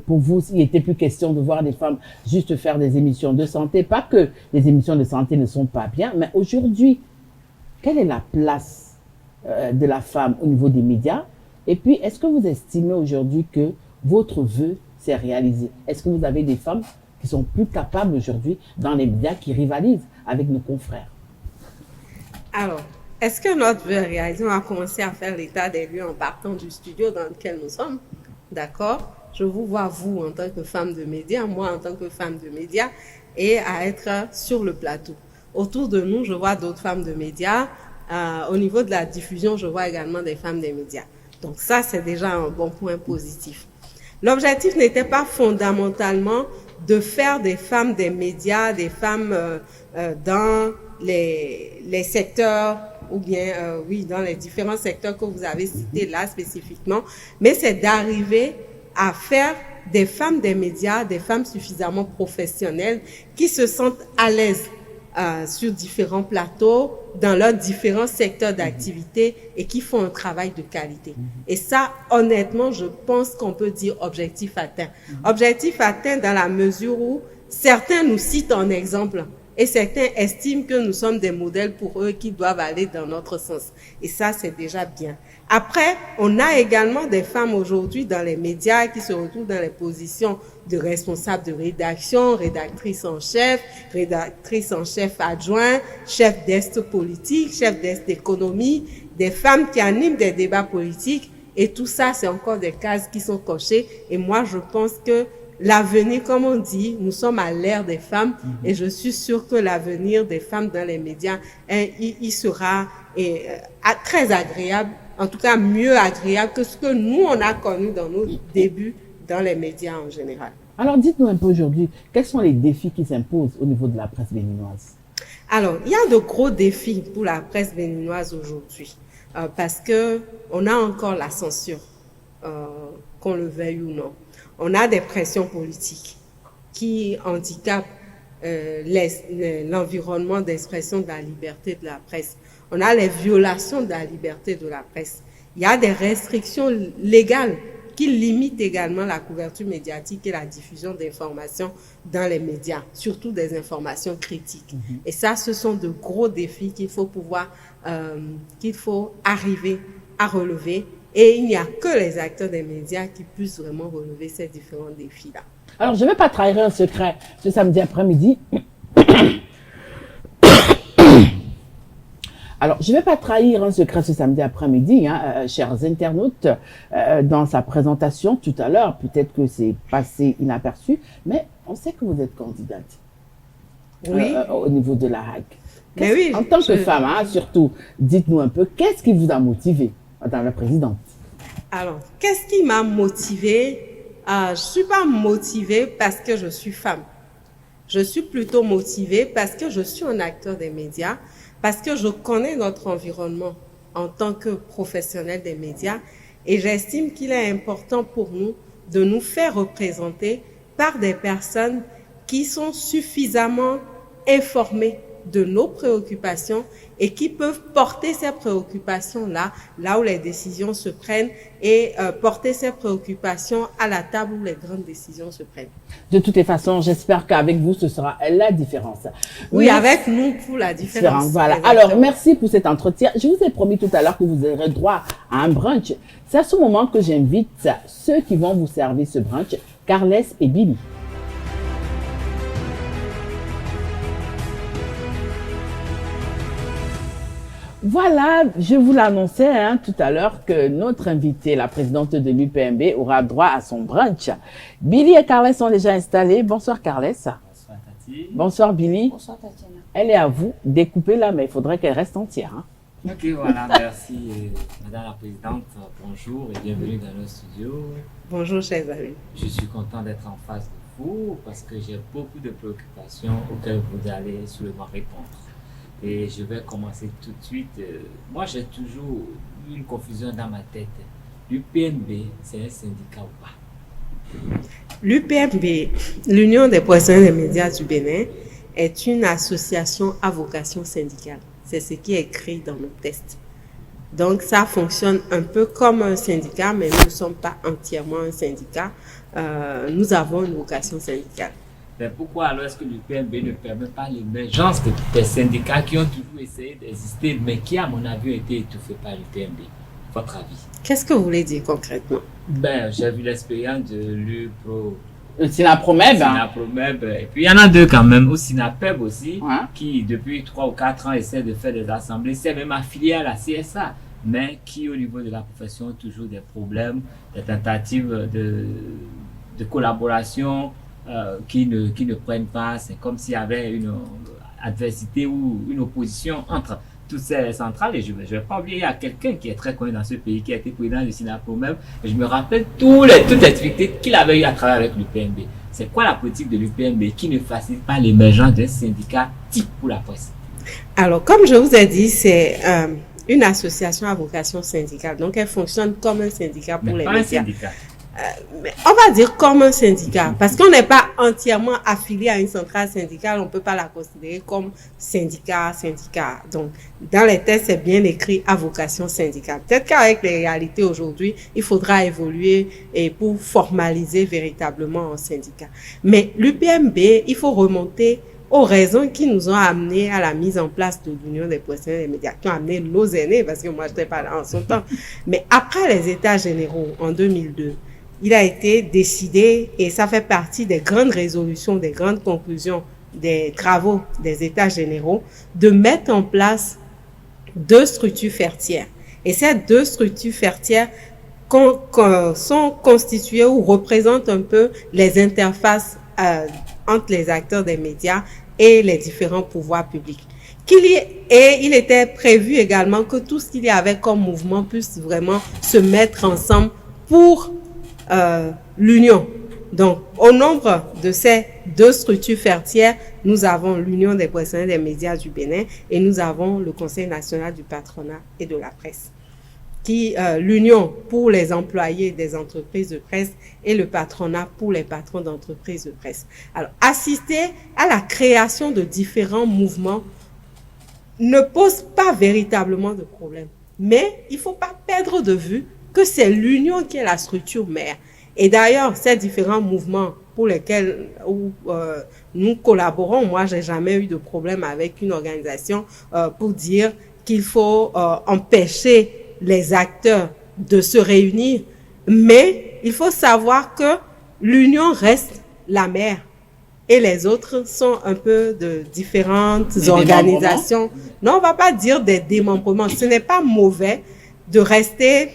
pour vous, il n'était plus question de voir des femmes juste faire des émissions de santé. Pas que les émissions de santé ne sont pas bien, mais aujourd'hui, quelle est la place de la femme au niveau des médias? Et puis, est-ce que vous estimez aujourd'hui que votre vœu s'est réalisé? Est-ce que vous avez des femmes qui sont plus capables aujourd'hui dans les médias, qui rivalisent avec nos confrères? Alors, est-ce que notre vœu est réalisé? On va commencer à faire l'état des lieux en partant du studio dans lequel nous sommes. D'accord? Je vous vois, vous, en tant que femme de médias, moi, en tant que femme de médias, et à être sur le plateau. Autour de nous, je vois d'autres femmes de médias. Au niveau de la diffusion, je vois également des femmes des médias. Donc ça, c'est déjà un bon point positif. L'objectif n'était pas fondamentalement de faire des femmes des médias, des femmes dans les secteurs ou bien, dans les différents secteurs que vous avez cités là spécifiquement, mais c'est d'arriver à faire des femmes des médias, des femmes suffisamment professionnelles qui se sentent à l'aise sur différents plateaux, dans leurs différents secteurs d'activité et qui font un travail de qualité. Et ça, honnêtement, je pense qu'on peut dire objectif atteint. Objectif atteint dans la mesure où certains nous citent en exemple et certains estiment que nous sommes des modèles pour eux qui doivent aller dans notre sens. Et ça, c'est déjà bien. Après, on a également des femmes aujourd'hui dans les médias qui se retrouvent dans les positions de responsables de rédaction, rédactrice en chef adjoint, chef d'est politique, chef d'est d'économie, des femmes qui animent des débats politiques. Et tout ça, c'est encore des cases qui sont cochées. Et moi, je pense que l'avenir, comme on dit, nous sommes à l'ère des femmes et je suis sûre que l'avenir des femmes dans les médias, il sera très agréable, en tout cas mieux agréable que ce que nous, on a connu dans nos débuts dans les médias en général. Alors, dites-nous un peu aujourd'hui, quels sont les défis qui s'imposent au niveau de la presse béninoise? Alors, il y a de gros défis pour la presse béninoise aujourd'hui, parce que on a encore la censure, qu'on le veuille ou non. On a des pressions politiques qui handicapent l'environnement d'expression de la liberté de la presse. On a les violations de la liberté de la presse. Il y a des restrictions légales qui limitent également la couverture médiatique et la diffusion d'informations dans les médias, surtout des informations critiques. Et ça, ce sont de gros défis qu'il faut arriver à relever. Et il n'y a que les acteurs des médias qui puissent vraiment relever ces différents défis-là. Alors, je ne vais pas trahir un secret ce samedi après-midi. Alors, je ne vais pas trahir un secret ce samedi après-midi, chers internautes, dans sa présentation tout à l'heure. Peut-être que c'est passé inaperçu, mais on sait que vous êtes candidate. Oui. Au niveau de la HAC. Mais oui, en tant que femme, surtout, dites-nous un peu, qu'est-ce qui vous a motivé, Madame la Présidente? Alors, qu'est-ce qui m'a motivée? Je suis pas motivée parce que je suis femme. Je suis plutôt motivée parce que je suis un acteur des médias, parce que je connais notre environnement en tant que professionnel des médias et j'estime qu'il est important pour nous de nous faire représenter par des personnes qui sont suffisamment informées de nos préoccupations et qui peuvent porter ces préoccupations-là, là où les décisions se prennent et porter ces préoccupations à la table où les grandes décisions se prennent. De toutes les façons, j'espère qu'avec vous, ce sera la différence. Oui, avec nous, pour la différence. Voilà. Alors, merci pour cet entretien. Je vous ai promis tout à l'heure que vous aurez droit à un brunch. C'est à ce moment que j'invite ceux qui vont vous servir ce brunch, Carles et Billy. Voilà, je vous l'annonçais tout à l'heure que notre invitée, la présidente de l'UPMB, aura droit à son brunch. Billy et Carles sont déjà installés. Bonsoir Carles. Bonsoir Tati. Bonsoir Billy. Bonsoir Tatiana. Elle est à vous. Découpez-la, mais il faudrait qu'elle reste entière. Ok, voilà, merci Madame la Présidente. Bonjour et bienvenue dans nos studios. Bonjour chers amis. Je suis content d'être en face de vous parce que j'ai beaucoup de préoccupations auxquelles vous allez sûrement répondre. Et je vais commencer tout de suite. Moi, j'ai toujours une confusion dans ma tête. L'UPMB, c'est un syndicat ou pas? L'UPMB, l'Union des professionnels des médias du Bénin, est une association à vocation syndicale. C'est ce qui est écrit dans nos tests. Donc, ça fonctionne un peu comme un syndicat, mais nous ne sommes pas entièrement un syndicat. Nous avons une vocation syndicale. Mais pourquoi alors est-ce que l'UPMB ne permet pas l'émergence des syndicats qui ont toujours essayé d'exister, mais qui, à mon avis, ont été étouffés par l'UPMB? Votre avis? Qu'est-ce que vous voulez dire concrètement? J'ai vu l'expérience de l'UPRO. Le Sinapromeb. Sinapromeb. Et puis il y en a deux quand même, au Sinapeb aussi, Ouais. qui depuis 3 ou 4 ans essaient de faire des assemblées. C'est même affilié à la CSA, mais qui au niveau de la profession ont toujours des problèmes, des tentatives de collaboration qui ne prennent pas. C'est comme s'il y avait une adversité ou une opposition entre toutes ces centrales. Et je ne vais pas oublier, il y a quelqu'un qui est très connu dans ce pays, qui a été président du Sinapromeb. Et je me rappelle toutes les difficultés qu'il avait eu à travailler avec l'UPMB. C'est quoi la politique de l'UPMB qui ne facilite pas l'émergence d'un syndicat type pour la presse? Alors, comme je vous ai dit, c'est une association à vocation syndicale. Donc, elle fonctionne comme un syndicat pour les pas médias. un syndicat. Mais on va dire comme un syndicat, parce qu'on n'est pas entièrement affilié à une centrale syndicale, on ne peut pas la considérer comme syndicat. Donc, dans les tests, c'est bien écrit à vocation syndicale. Peut-être qu'avec les réalités aujourd'hui, il faudra évoluer et pour formaliser véritablement un syndicat. Mais l'UPMB, il faut remonter aux raisons qui nous ont amenés à la mise en place de l'Union des professionnels des médias, qui ont amené nos aînés, parce que moi, je n'étais pas là en son temps. Mais après les États généraux, en 2002, il a été décidé, et ça fait partie des grandes résolutions, des grandes conclusions des travaux des États généraux, de mettre en place 2 structures fertières. Et ces 2 structures fertières sont constituées ou représentent un peu les interfaces entre les acteurs des médias et les différents pouvoirs publics. Et il était prévu également que tout ce qu'il y avait comme mouvement puisse vraiment se mettre ensemble pour l'union. Donc, au nombre de ces deux structures faîtières, nous avons l'Union des professionnels des médias du Bénin et nous avons le Conseil national du patronat et de la presse. L'Union pour les employés des entreprises de presse et le patronat pour les patrons d'entreprises de presse. Alors, assister à la création de différents mouvements ne pose pas véritablement de problème. Mais il ne faut pas perdre de vue que c'est l'Union qui est la structure mère. Et d'ailleurs, ces différents mouvements pour lesquels nous collaborons, moi, j'ai jamais eu de problème avec une organisation pour dire qu'il faut empêcher les acteurs de se réunir. Mais il faut savoir que l'Union reste la mère et les autres sont un peu de différentes organisations. Non, on va pas dire des démembrements. Ce n'est pas mauvais de rester...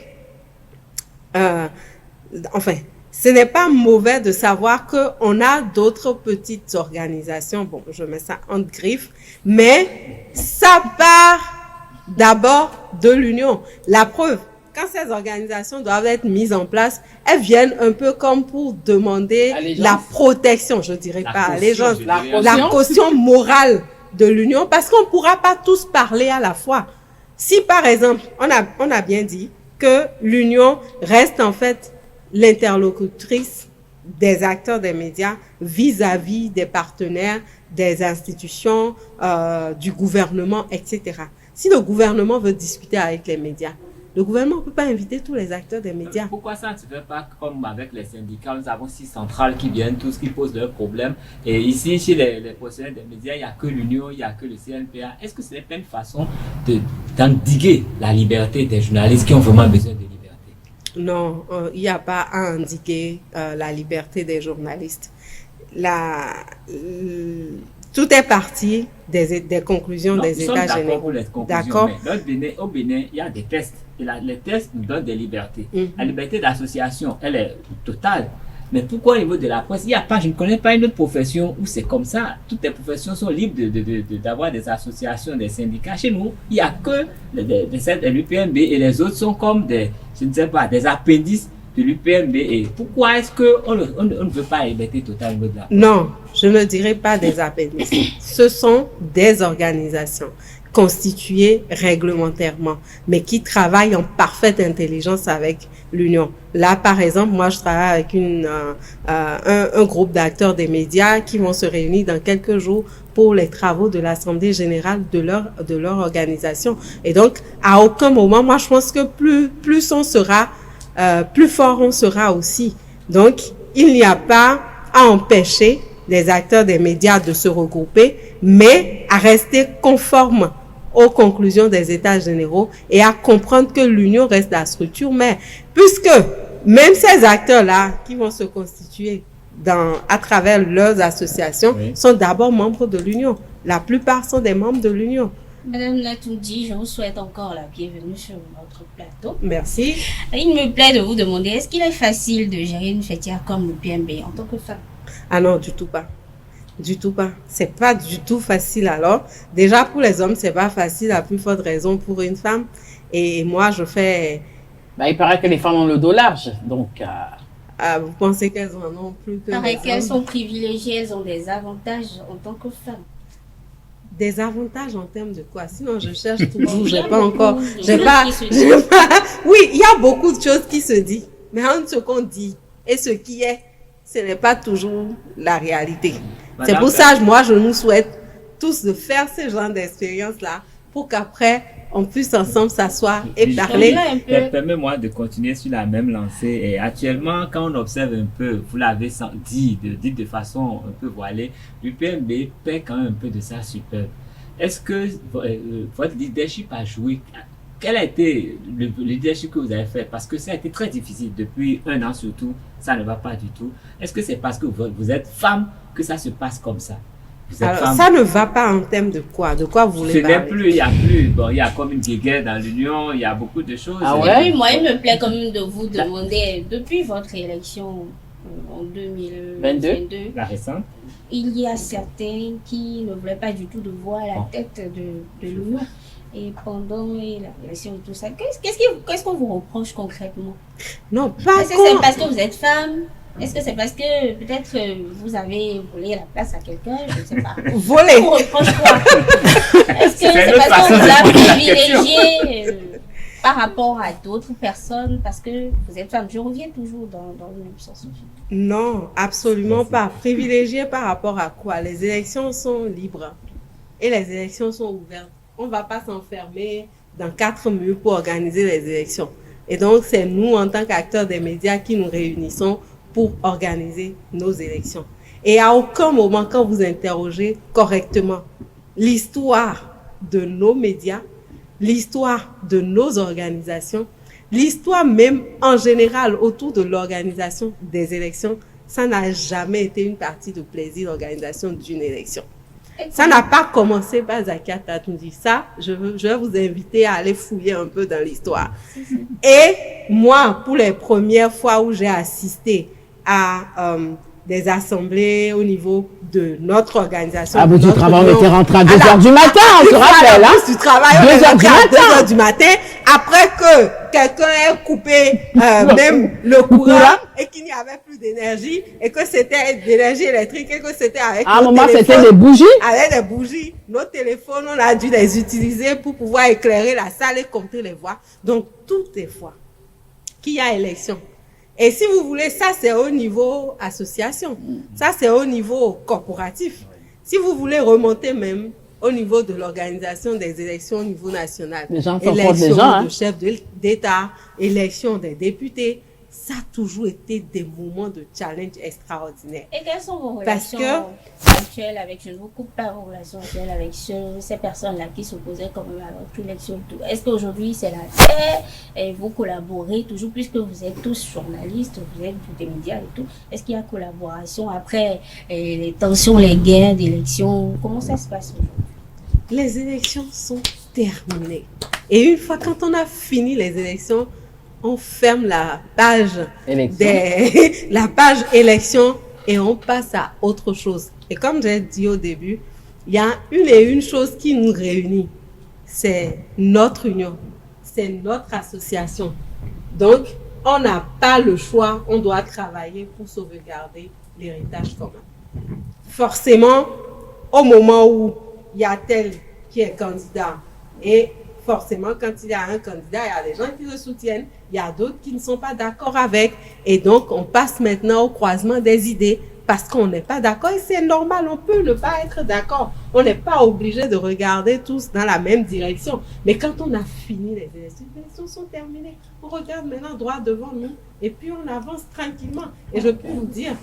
ce n'est pas mauvais de savoir qu'on a d'autres petites organisations. Bon, je mets ça entre griffes, mais ça part d'abord de l'Union. La preuve, quand ces organisations doivent être mises en place, elles viennent un peu comme pour demander la protection, je dirais pas allégeance, la caution morale de l'Union, parce qu'on ne pourra pas tous parler à la fois. Si par exemple, on a bien dit que l'Union reste en fait l'interlocutrice des acteurs des médias vis-à-vis des partenaires, des institutions, du gouvernement, etc. Si le gouvernement veut discuter avec les médias, le gouvernement ne peut pas inviter tous les acteurs des médias. Pourquoi ça ne se fait pas comme avec les syndicats? Nous avons 6 centrales qui viennent, tous qui posent leurs problèmes. Et ici, chez les professionnels des médias, il n'y a que l'Union, il n'y a que le CNPA. Est-ce que ce n'est pas une façon d'endiguer la liberté des journalistes qui ont vraiment besoin de liberté? Non, il n'y a pas à indiquer la liberté des journalistes. Tout est parti des conclusions des États généraux. D'accord. Mais au Bénin, il y a des tests. Et les tests nous donnent des libertés. La liberté d'association, elle est totale. Mais pourquoi au niveau de la presse, je ne connais pas une autre profession où c'est comme ça. Toutes les professions sont libres d'avoir des associations, des syndicats. Chez nous, il n'y a que l'UPMB et les autres sont comme des appendices de l'UPMB. Et pourquoi est-ce qu'on ne veut pas la liberté totale au niveau de la presse? Non, je ne dirais pas des appendices. Ce sont des organisations constituées réglementairement, mais qui travaillent en parfaite intelligence avec l'Union. Là, par exemple, moi, je travaille avec un groupe d'acteurs des médias qui vont se réunir dans quelques jours pour les travaux de l'Assemblée générale de leur organisation. Et donc, à aucun moment, moi, je pense que plus on sera, plus fort on sera aussi. Donc, il n'y a pas à empêcher les acteurs des médias de se regrouper, mais à rester conformes aux conclusions des États généraux et à comprendre que l'Union reste la structure mère. Puisque même ces acteurs-là qui vont se constituer à travers leurs associations sont d'abord membres de l'Union. La plupart sont des membres de l'Union. Madame Latoudi, je vous souhaite encore la bienvenue sur notre plateau. Merci. Il me plaît de vous demander, est-ce qu'il est facile de gérer une fêtière comme le PMB en tant que femme? Ah non, du tout pas. Du tout pas. C'est pas du tout facile alors. Déjà pour les hommes, c'est pas facile, à plus forte raison pour une femme. Et moi, je fais... il paraît que les femmes ont le dos large, donc... vous pensez qu'elles en ont plus que les hommes? Il paraît qu'elles sont privilégiées, elles ont des avantages en tant que femmes. Des avantages en termes de quoi? Sinon, je cherche toujours, j'ai pas encore... Oui, il y a beaucoup de choses qui se disent. Mais entre ce qu'on dit et ce qui est, ce n'est pas toujours la réalité. C'est pour ça que moi, je nous souhaite tous de faire ce genre d'expérience-là pour qu'après, on puisse ensemble s'asseoir et parler. Permets-moi de continuer sur la même lancée. Et actuellement, quand on observe un peu, vous l'avez dit de façon un peu voilée, l'UPMB perd quand même un peu de sa superbe. Est-ce que votre leadership a joué? Quel a été le leadership que vous avez fait? Parce que ça a été très difficile depuis 1 an surtout, ça ne va pas du tout. Est-ce que c'est parce que vous êtes femme que ça se passe comme ça? Alors, ça ne va pas en termes de quoi? De quoi vous voulez parler? Il y a comme une guerre dans l'Union, il y a beaucoup de choses. Ah ouais? Et puis, moi, il me plaît quand même de vous demander, depuis votre élection en 2022, la récente, il y a certains qui ne voulaient pas du tout de voir la tête de l'Union. Et pendant l'élection et tout ça, qu'est-ce qu'on vous reproche concrètement? Non, pas Est-ce que c'est parce que vous êtes femme? Est-ce que c'est parce que peut-être vous avez volé la place à quelqu'un? Je ne sais pas. Voler. On reproche quoi? Est-ce que c'est une autre parce qu'on façon vous a de poser la privilégié par rapport à d'autres personnes? Parce que vous êtes femme. Je reviens toujours dans le même sens. Non, absolument pas. Privilégié par rapport à quoi? Les élections sont libres et les élections sont ouvertes. On ne va pas s'enfermer dans 4 murs pour organiser les élections. Et donc, c'est nous, en tant qu'acteurs des médias, qui nous réunissons pour organiser nos élections. Et à aucun moment, quand vous interrogez correctement l'histoire de nos médias, l'histoire de nos organisations, l'histoire même en général autour de l'organisation des élections, ça n'a jamais été une partie de plaisir, l'organisation d'une élection. Ça n'a pas commencé par Zakia Tatounzi. Ça, je vais vous inviter à aller fouiller un peu dans l'histoire. Et moi, pour les premières fois où j'ai assisté à des assemblées au niveau de notre organisation. Ah, mais tu travailles, on était rentré à 2h du matin, on se rappelle, hein? Tu travailles, on est rentré à 2h du matin, après que quelqu'un ait coupé même le courant et qu'il n'y avait plus d'énergie et que c'était d'énergie électrique et que c'était avec à un moment, c'était des bougies. Avec des bougies, nos téléphones, on a dû les utiliser pour pouvoir éclairer la salle et compter les voix. Donc, toutes les fois qu'il y a élection. Et si vous voulez, ça c'est au niveau association, ça c'est au niveau corporatif. Si vous voulez remonter même au niveau de l'organisation des élections au niveau national, élection de chefs d'État, élection des députés, ça a toujours été des moments de challenge extraordinaires. Et quelles sont vos relations actuelles avec, je ne vous coupe pas, vos relations actuelles avec ces personnes-là qui s'opposaient quand même à votre élection? Est-ce qu'aujourd'hui c'est la paix et vous collaborez toujours, puisque vous êtes tous journalistes, vous êtes des médias et tout? Est-ce qu'il y a collaboration après les tensions, les guerres d'élections? Comment ça se passe aujourd'hui? Les élections sont terminées. Et une fois, quand on a fini les élections, on ferme la page élection et on passe à autre chose. Et comme j'ai dit au début, il y a une chose qui nous réunit. C'est notre union. C'est notre association. Donc, on n'a pas le choix. On doit travailler pour sauvegarder l'héritage commun. Forcément, au moment où il y a tel qui est candidat et forcément, quand il y a un candidat, il y a des gens qui le soutiennent, il y a d'autres qui ne sont pas d'accord avec. Et donc, on passe maintenant au croisement des idées parce qu'on n'est pas d'accord. Et c'est normal, on peut ne pas être d'accord. On n'est pas obligé de regarder tous dans la même direction. Mais quand on a fini les élections sont terminées. On regarde maintenant droit devant nous et puis on avance tranquillement. Et je peux vous dire,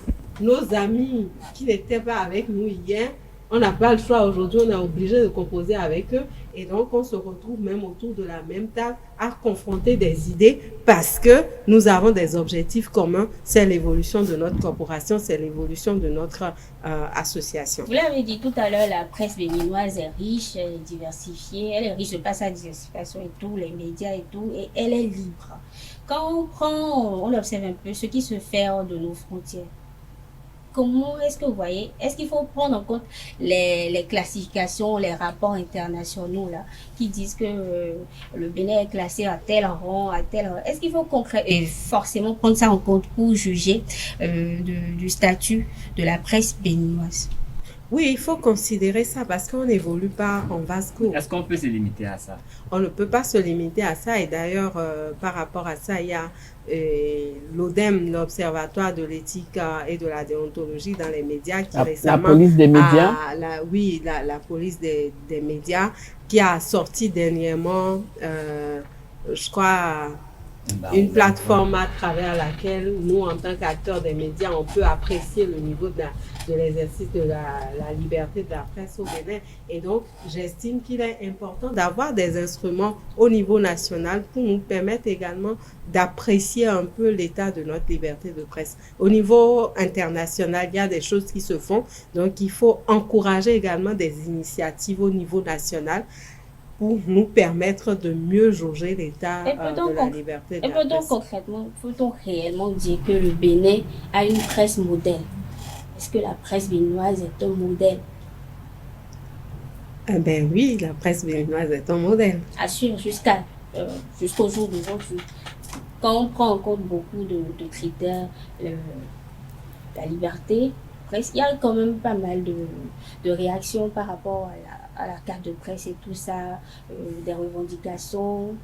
nos amis qui n'étaient pas avec nous hier, on n'a pas le choix aujourd'hui, on est obligé de composer avec eux. Et donc, on se retrouve même autour de la même table à confronter des idées parce que nous avons des objectifs communs. C'est l'évolution de notre corporation, c'est l'évolution de notre association. Vous l'avez dit tout à l'heure, la presse béninoise est riche, elle est diversifiée, elle est riche de par sa diversification et tout, les médias et tout, et elle est libre. Quand on observe un peu ce qui se fait hors de nos frontières, comment est-ce que vous voyez, est-ce qu'il faut prendre en compte les classifications, les rapports internationaux là, qui disent que le Bénin est classé à tel rang, à tel rang. Est-ce qu'il faut forcément prendre ça en compte pour juger du statut de la presse béninoise? Oui, il faut considérer ça parce qu'on n'évolue pas en vase clos. Est-ce qu'on peut se limiter à ça? On ne peut pas se limiter à ça. Et d'ailleurs, par rapport à ça, il y a l'ODEM, l'Observatoire de l'éthique et de la déontologie dans les médias, qui récemment... La police des médias? La police des médias, qui a sorti dernièrement, je crois... une plateforme à travers laquelle nous, en tant qu'acteurs des médias, on peut apprécier le niveau de l'exercice de la liberté de la presse au Bénin. Et donc, j'estime qu'il est important d'avoir des instruments au niveau national pour nous permettre également d'apprécier un peu l'état de notre liberté de presse. Au niveau international, il y a des choses qui se font. Donc, il faut encourager également des initiatives au niveau national pour nous permettre de mieux jauger l'état de la liberté de la presse. Donc concrètement, faut-on réellement dire que le Bénin a une presse modèle? Est-ce que la presse béninoise est un modèle? Ben oui, la presse béninoise est un modèle. Assure jusqu'au jour d'aujourd'hui. Quand on prend en compte beaucoup de critères, la liberté. Presse. Il y a quand même pas mal de réactions par rapport à la carte de presse et tout ça, des revendications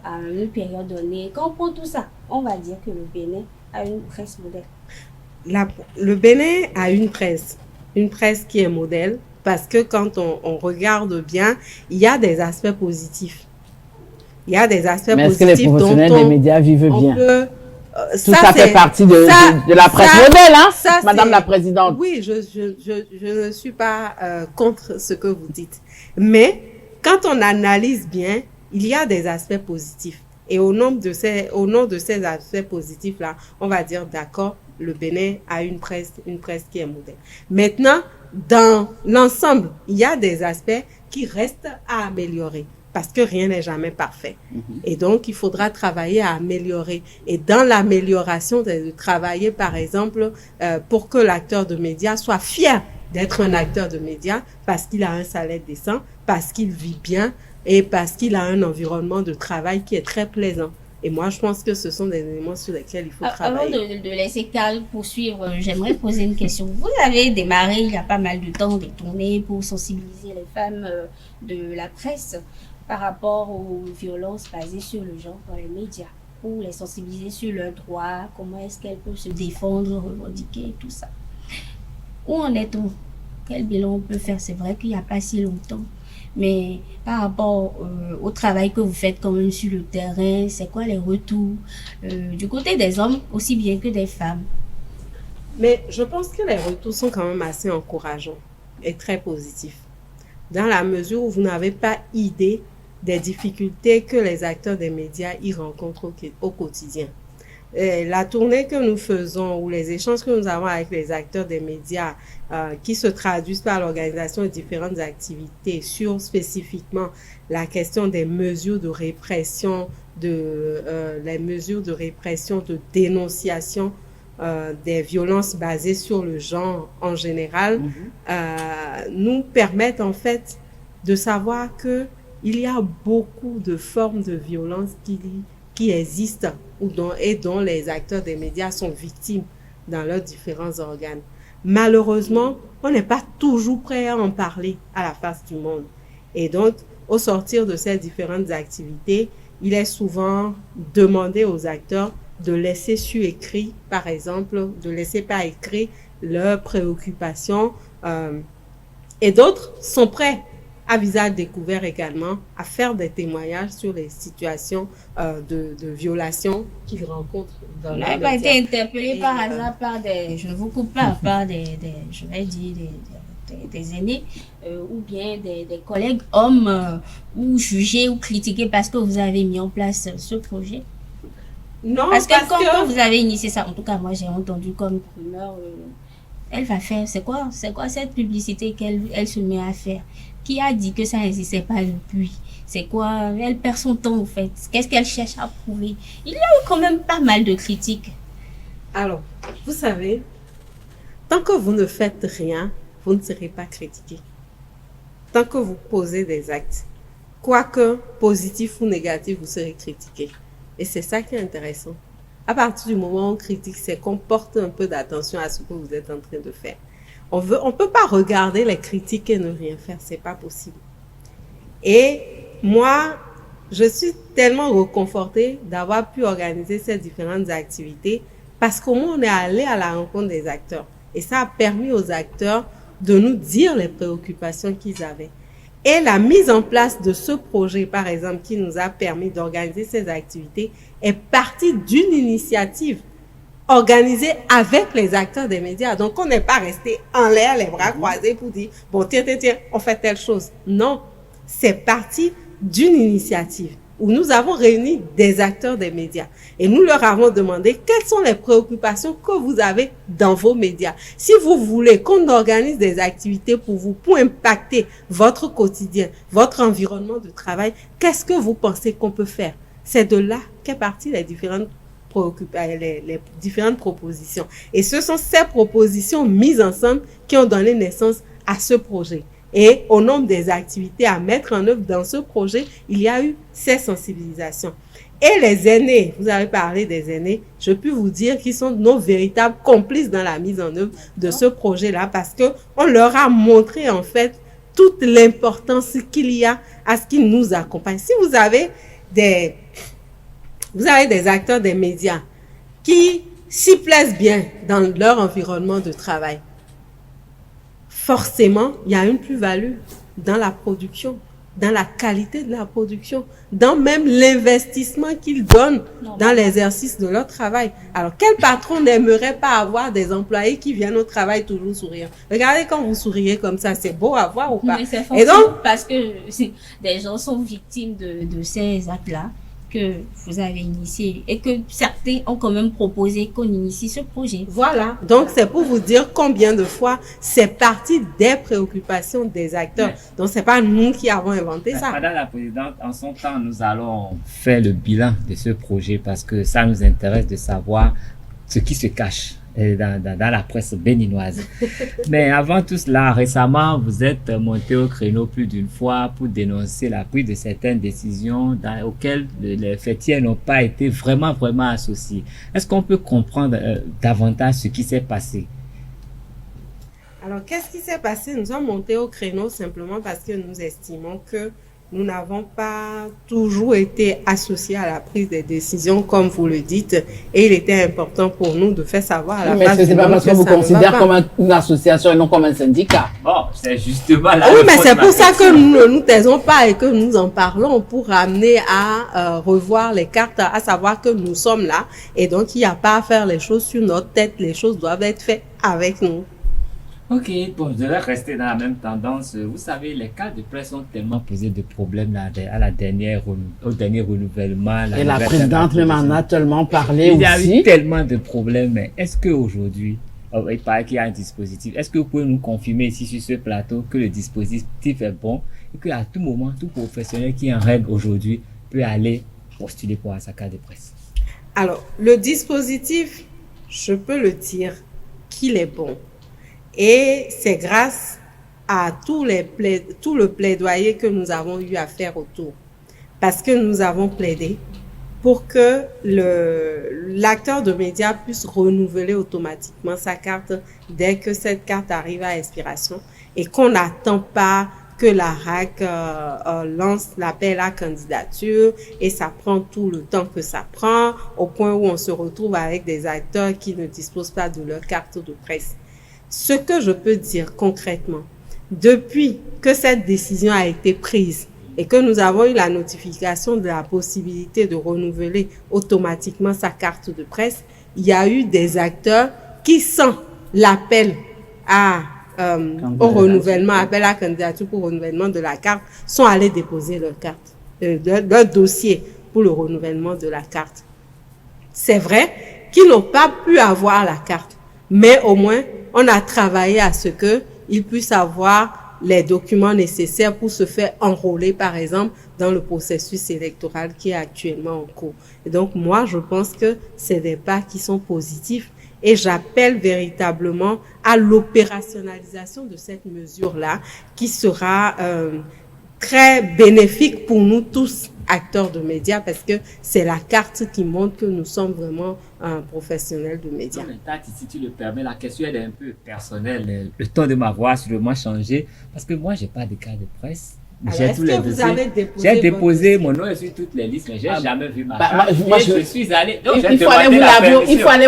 à une période donnée. Quand on prend tout ça, on va dire que le Bénin a une presse modèle. Le Bénin a une presse qui est modèle, parce que quand on regarde bien, il y a des aspects positifs. Il y a des aspects mais positifs. Mais est-ce que les professionnels des médias vivent bien? Tout ça fait partie de la presse modèle, hein, Madame la Présidente. Oui, je ne suis pas contre ce que vous dites. Mais quand on analyse bien, il y a des aspects positifs. Et au nom de ces aspects positifs-là, on va dire, d'accord, le Bénin a une presse qui est modèle. Maintenant, dans l'ensemble, il y a des aspects qui restent à améliorer, parce que rien n'est jamais parfait. Et donc, il faudra travailler à améliorer. Et dans l'amélioration, de travailler, par exemple, pour que l'acteur de médias soit fier d'être un acteur de médias, parce qu'il a un salaire décent, parce qu'il vit bien, et parce qu'il a un environnement de travail qui est très plaisant. Et moi, je pense que ce sont des éléments sur lesquels il faut travailler. Avant de laisser Carl poursuivre, j'aimerais poser une question. Vous avez démarré il y a pas mal de temps des tournées pour sensibiliser les femmes de la presse par rapport aux violences basées sur le genre dans les médias, pour les sensibiliser sur leurs droits, comment est-ce qu'elles peuvent se défendre, revendiquer et tout ça. Où en est-on? Quel bilan on peut faire? C'est vrai qu'il n'y a pas si longtemps. Mais par rapport au travail que vous faites quand même sur le terrain, c'est quoi les retours du côté des hommes aussi bien que des femmes? Mais je pense que les retours sont quand même assez encourageants et très positifs. Dans la mesure où vous n'avez pas idée des difficultés que les acteurs des médias y rencontrent au quotidien. La tournée que nous faisons ou les échanges que nous avons avec les acteurs des médias qui se traduisent par l'organisation de différentes activités sur spécifiquement la question des mesures de répression, les mesures de répression, de dénonciation des violences basées sur le genre en général, nous permettent en fait de savoir que il y a beaucoup de formes de violence qui existent et dont les acteurs des médias sont victimes dans leurs différents organes. Malheureusement, on n'est pas toujours prêt à en parler à la face du monde. Et donc, au sortir de ces différentes activités, il est souvent demandé aux acteurs de laisser sur écrit, par exemple, de laisser par écrit leurs préoccupations. Et d'autres sont prêts, à visage découvert également, à faire des témoignages sur les situations de violation qu'ils rencontrent dans leur médias. Vous n'avez pas été interpellé par hasard par je ne vous coupe pas, par je vais dire, des aînés ou bien des collègues hommes ou jugés ou critiqués parce que vous avez mis en place ce projet? Non, parce que quand vous avez initié ça, en tout cas moi j'ai entendu comme rumeur, elle va faire, c'est quoi cette publicité qu'elle se met à faire? Qui a dit que ça n'existait pas depuis? C'est quoi? Elle perd son temps, en fait. Qu'est-ce qu'elle cherche à prouver? Il y a eu quand même pas mal de critiques. Alors, vous savez, tant que vous ne faites rien, vous ne serez pas critiqué. Tant que vous posez des actes, quoique positif ou négatif, vous serez critiqué. Et c'est ça qui est intéressant. À partir du moment où on critique, c'est qu'on porte un peu d'attention à ce que vous êtes en train de faire. On peut pas regarder les critiques et ne rien faire, c'est pas possible. Et moi, je suis tellement réconfortée d'avoir pu organiser ces différentes activités parce qu'au moins on est allé à la rencontre des acteurs. Et ça a permis aux acteurs de nous dire les préoccupations qu'ils avaient. Et la mise en place de ce projet, par exemple, qui nous a permis d'organiser ces activités, est partie d'une initiative organisée avec les acteurs des médias. Donc, on n'est pas resté en l'air, les bras croisés pour dire, bon, tiens, on fait telle chose. Non, c'est parti d'une initiative où nous avons réuni des acteurs des médias et nous leur avons demandé quelles sont les préoccupations que vous avez dans vos médias. Si vous voulez qu'on organise des activités pour vous, pour impacter votre quotidien, votre environnement de travail, qu'est-ce que vous pensez qu'on peut faire? C'est de là qu'est partie les différentes propositions. Et ce sont ces propositions mises ensemble qui ont donné naissance à ce projet, Et au nombre des activités à mettre en œuvre dans ce projet, il y a eu ces sensibilisations. Et les aînés, vous avez parlé des aînés, je peux vous dire qu'ils sont nos véritables complices dans la mise en œuvre de ce projet-là parce que on leur a montré en fait toute l'importance qu'il y a à ce qu'ils nous accompagnent. Si vous avez des acteurs des médias qui s'y plaisent bien dans leur environnement de travail, forcément, il y a une plus-value dans la production, dans la qualité de la production, dans même l'investissement qu'ils donnent dans l'exercice de leur travail. Alors, quel patron n'aimerait pas avoir des employés qui viennent au travail toujours souriants? Regardez quand vous souriez comme ça, c'est beau à voir ou pas? Mais c'est forcément parce que des gens sont victimes de ces actes-là que vous avez initié et que certains ont quand même proposé qu'on initie ce projet. Voilà. Donc, c'est pour vous dire combien de fois c'est parti des préoccupations des acteurs. Mais, donc, c'est pas nous qui avons inventé ça. Madame la Présidente, en son temps, nous allons faire le bilan de ce projet parce que ça nous intéresse de savoir ce qui se cache dans la presse béninoise. Mais avant tout cela, récemment, vous êtes monté au créneau plus d'une fois pour dénoncer la prise de certaines décisions auxquelles les fêtiers n'ont pas été vraiment associés. Est-ce qu'on peut comprendre davantage ce qui s'est passé? Alors, qu'est-ce qui s'est passé? Nous sommes montés au créneau simplement parce que nous estimons que nous n'avons pas toujours été associés à la prise des décisions, comme vous le dites, et il était important pour nous de faire savoir à la mais face du c'est pas monde parce que qu'on vous ça ne va considère pas. comme une association et non comme un syndicat. Bon, c'est justement là. Oui, mais c'est pour ça que nous ne nous taisons pas et que nous en parlons pour amener à revoir les cartes, à savoir que nous sommes là et donc il n'y a pas à faire les choses sur notre tête, les choses doivent être faites avec nous. Ok, bon, je vais rester dans la même tendance. Vous savez, les cas de presse ont tellement posé de problèmes là, au dernier renouvellement. Et la présidente même en a tellement parlé aussi. Il y a eu tellement de problèmes. Mais est-ce qu'aujourd'hui, il paraît qu'il y a un dispositif. Est-ce que vous pouvez nous confirmer ici sur ce plateau que le dispositif est bon et qu'à tout moment, tout professionnel qui est en règle aujourd'hui peut aller postuler pour sa carte de presse? Alors, le dispositif, je peux le dire qu'il est bon. Et c'est grâce à tout le plaidoyer que nous avons eu à faire autour. Parce que nous avons plaidé pour que l'acteur de médias puisse renouveler automatiquement sa carte dès que cette carte arrive à expiration et qu'on n'attend pas que la RAC lance l'appel à candidature et ça prend tout le temps que ça prend au point où on se retrouve avec des acteurs qui ne disposent pas de leur carte de presse. Ce que je peux dire concrètement, depuis que cette décision a été prise et que nous avons eu la notification de la possibilité de renouveler automatiquement sa carte de presse, il y a eu des acteurs qui, sans l'appel au renouvellement, appel à candidature pour renouvellement de la carte, sont allés déposer leur carte, leur dossier pour le renouvellement de la carte. C'est vrai qu'ils n'ont pas pu avoir la carte, mais au moins, on a travaillé à ce qu'ils puissent avoir les documents nécessaires pour se faire enrôler, par exemple, dans le processus électoral qui est actuellement en cours. Et donc, moi, je pense que c'est des pas qui sont positifs et j'appelle véritablement à l'opérationnalisation de cette mesure-là qui sera très bénéfique pour nous tous, acteurs de médias, parce que c'est la carte qui montre que nous sommes vraiment un professionnel de médias. Non, mais Tati, si tu le permets, la question elle est un peu personnelle. Le ton de ma voix a sûrement changé parce que moi, j'ai pas de carte de presse. Alors, J'ai est-ce tous les que vous dossiers. avez déposé J'ai déposé votre mon nom sur toutes les listes, mais j'ai jamais vu ma Bah, carte. moi, Et je suis allé. Donc, il faut aller vous laver, il faut aller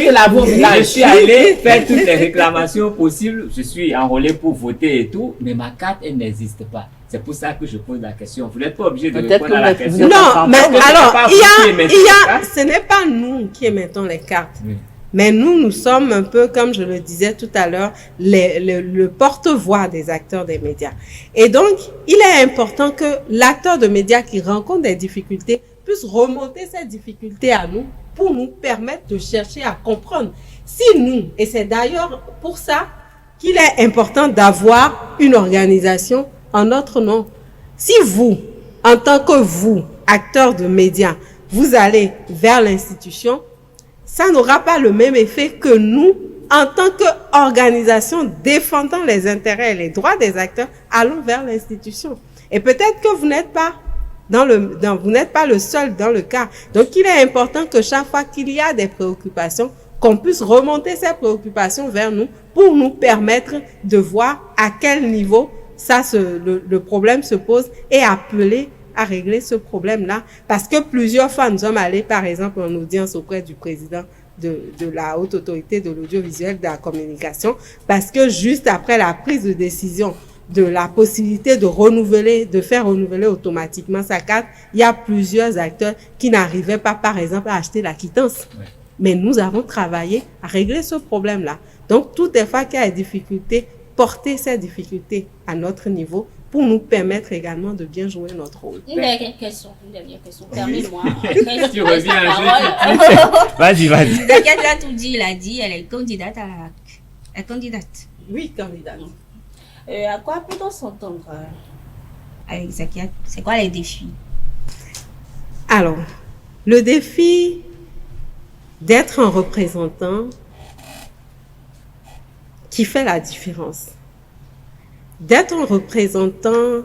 te laver au Je village. suis allé faire toutes les réclamations possibles. Je suis enrôlé pour voter et tout, mais ma carte, elle n'existe pas. C'est pour ça que je pose la question. Vous n'êtes pas obligé de Peut-être répondre à que la vous êtes- question. vous êtes Non, mais Parce que c'est alors, pas il y vous qui a, émettez les cartes. ce n'est pas nous qui émettons les cartes. Oui. Mais nous sommes un peu, comme je le disais tout à l'heure, le porte-voix des acteurs des médias. Et donc, il est important que l'acteur de médias qui rencontre des difficultés puisse remonter ces difficultés à nous pour nous permettre de chercher à comprendre. Si nous, et c'est d'ailleurs pour ça qu'il est important d'avoir une organisation en notre nom. Si vous, en tant que vous, acteur de médias, vous allez vers l'institution, ça n'aura pas le même effet que nous en tant qu'organisation défendant les intérêts et les droits des acteurs, allons vers l'institution. Et peut-être que vous n'êtes pas vous n'êtes pas le seul dans le cas. Donc, il est important que chaque fois qu'il y a des préoccupations, qu'on puisse remonter ces préoccupations vers nous pour nous permettre de voir à quel niveau le problème se pose et appeler à régler ce problème-là. Parce que plusieurs fois, nous sommes allés, par exemple, en audience auprès du président de la haute autorité de l'audiovisuel, de la communication, parce que juste après la prise de décision de la possibilité de faire renouveler automatiquement sa carte, il y a plusieurs acteurs qui n'arrivaient pas, par exemple, à acheter la quittance. Ouais. Mais nous avons travaillé à régler ce problème-là. Donc, toutes les fois qu'il y a des difficultés, porter ces difficultés à notre niveau pour nous permettre également de bien jouer notre rôle. Une dernière question. Permets-moi. Tu reviens Vas-y. Zakia l'a tout dit, il a dit, elle est candidate à candidate. Oui, candidate. À quoi peut-on s'entendre avec Zakia? C'est quoi les défis? Alors, le défi d'être un représentant qui fait la différence. D'être un représentant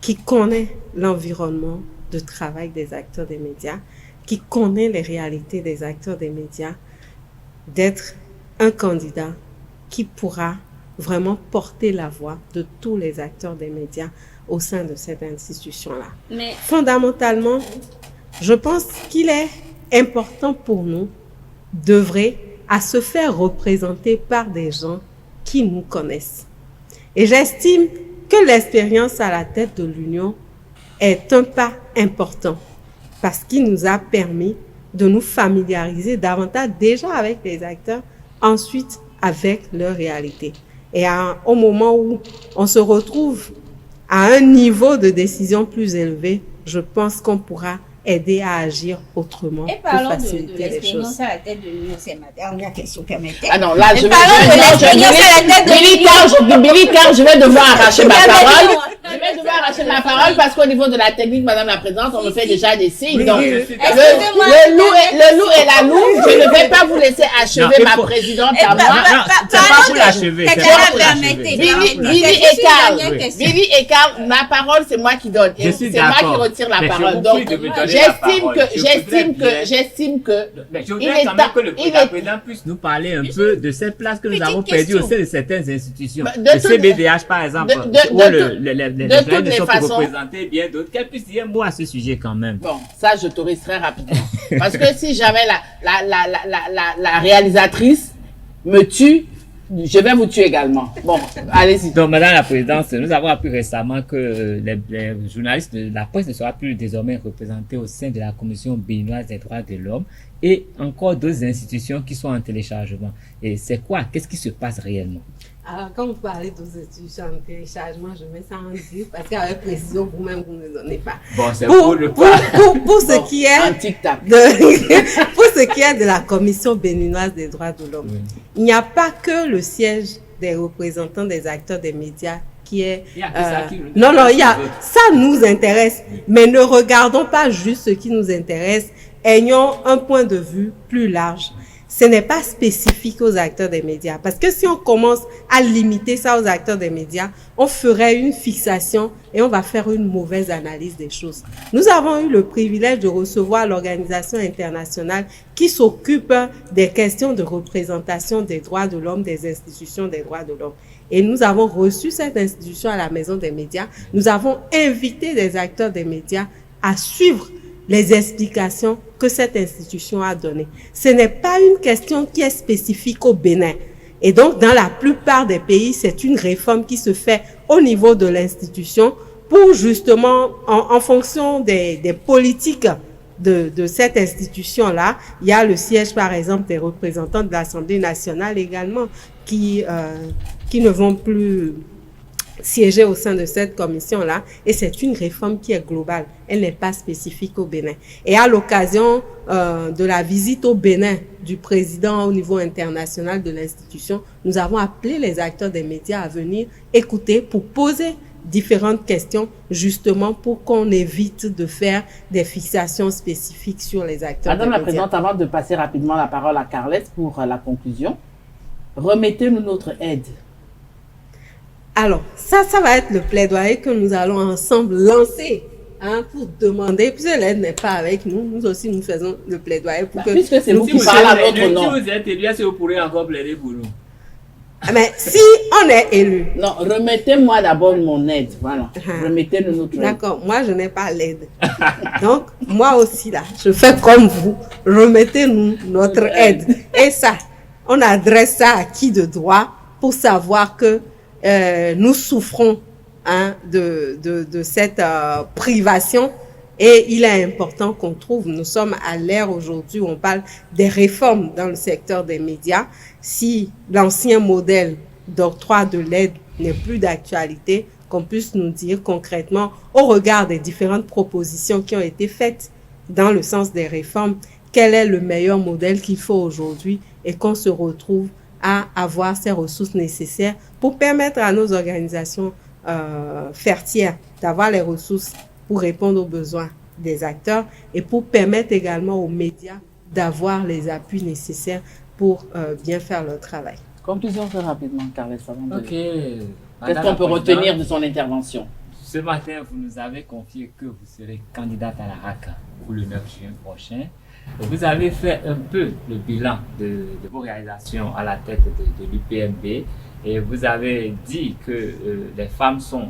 qui connaît l'environnement de travail des acteurs des médias, qui connaît les réalités des acteurs des médias, d'être un candidat qui pourra vraiment porter la voix de tous les acteurs des médias au sein de cette institution-là. Mais fondamentalement, je pense qu'il est important pour nous d'œuvrer à se faire représenter par des gens qui nous connaissent. Et j'estime que l'expérience à la tête de l'Union est un pas important parce qu'il nous a permis de nous familiariser davantage déjà avec les acteurs, ensuite avec leur réalité. Et au moment où on se retrouve à un niveau de décision plus élevé, je pense qu'on pourra aider à agir autrement pour faciliter les choses. À la tête de l'Union, c'est ma dernière question, permettez. Ah non, là, je vais devoir arracher ma parole. Je vais devoir arracher ma parole parce qu'au niveau de la technique, Madame la Présidente, on me fait déjà des signes. Donc, le loup et la louve, je ne vais pas vous laisser achever ma présidente à moi. Non, c'est pas pour l'achever. Billy et Carl, ma parole, c'est moi qui donne. C'est moi qui retire la parole. Donc, j'estime que mais je voudrais quand même que le président puisse nous parler un peu de cette place que nous avons perdue au sein de certaines institutions. Le CBDH, par exemple, où les gens ne sont plus représentés, bien d'autres. Qu'elle puisse dire un mot à ce sujet quand même. Bon, ça, j'autorise très rapidement. Parce que si jamais la réalisatrice me tue, je vais vous tuer également. Bon, allez-y. Donc, Madame la Présidente, nous avons appris récemment que les journalistes de la presse ne seront plus désormais représentés au sein de la Commission béninoise des droits de l'homme et encore d'autres institutions qui sont en téléchargement. Et c'est quoi? Qu'est-ce qui se passe réellement? Alors, quand vous parlez d'autres institutions en téléchargement, je mets ça en gris parce qu'avec précision, vous-même, vous ne donnez pas. Bon, c'est pour le pour ce qui est de la Commission béninoise des droits de l'homme, il n'y a pas que le siège des représentants des acteurs des médias qui est... ça nous intéresse, mais ne regardons pas juste ce qui nous intéresse, ayons un point de vue plus large. Ce n'est pas spécifique aux acteurs des médias. Parce que si on commence à limiter ça aux acteurs des médias, on ferait une fixation et on va faire une mauvaise analyse des choses. Nous avons eu le privilège de recevoir l'organisation internationale qui s'occupe des questions de représentation des droits de l'homme, des institutions des droits de l'homme. Et nous avons reçu cette institution à la Maison des médias. Nous avons invité des acteurs des médias à suivre les explications que cette institution a données. Ce n'est pas une question qui est spécifique au Bénin. Et donc, dans la plupart des pays, c'est une réforme qui se fait au niveau de l'institution pour justement, en fonction des politiques de cette institution-là, il y a le siège, par exemple, des représentants de l'Assemblée nationale également qui ne vont plus siéger au sein de cette commission-là, et c'est une réforme qui est globale. Elle n'est pas spécifique au Bénin. Et à l'occasion de la visite au Bénin du président au niveau international de l'institution, nous avons appelé les acteurs des médias à venir écouter pour poser différentes questions, justement pour qu'on évite de faire des fixations spécifiques sur les acteurs des médias. Madame la Présidente, avant de passer rapidement la parole à Carlès pour la conclusion, Remettez-nous notre aide. Alors, ça va être le plaidoyer que nous allons ensemble lancer pour demander, puisque l'aide n'est pas avec nous, nous aussi nous faisons le plaidoyer pour que... Puisque c'est vous qui parlez à notre nom. Si vous êtes élu, est-ce que vous pourrez encore plaider pour nous? Mais si on est élu... Non, remettez-moi d'abord mon aide, voilà. Remettez-nous notre aide. D'accord, moi je n'ai pas l'aide. Donc, moi aussi là, je fais comme vous. Remettez-nous notre aide. Et ça, on adresse ça à qui de droit pour savoir que nous souffrons de cette privation. Et il est important qu'on trouve, nous sommes à l'ère aujourd'hui où on parle des réformes dans le secteur des médias. Si l'ancien modèle d'octroi de l'aide n'est plus d'actualité, qu'on puisse nous dire concrètement, au regard des différentes propositions qui ont été faites dans le sens des réformes, quel est le meilleur modèle qu'il faut aujourd'hui et qu'on se retrouve à avoir ces ressources nécessaires pour permettre à nos organisations fertières d'avoir les ressources pour répondre aux besoins des acteurs et pour permettre également aux médias d'avoir les appuis nécessaires pour bien faire leur travail. Conclusion très rapidement, Carles. Ok. Qu'est-ce qu'on peut retenir de son intervention? Ce matin, vous nous avez confié que vous serez candidate à la RACA pour le 9 juin prochain. Vous avez fait un peu le bilan de vos réalisations à la tête de l'UPMB et vous avez dit que les femmes sont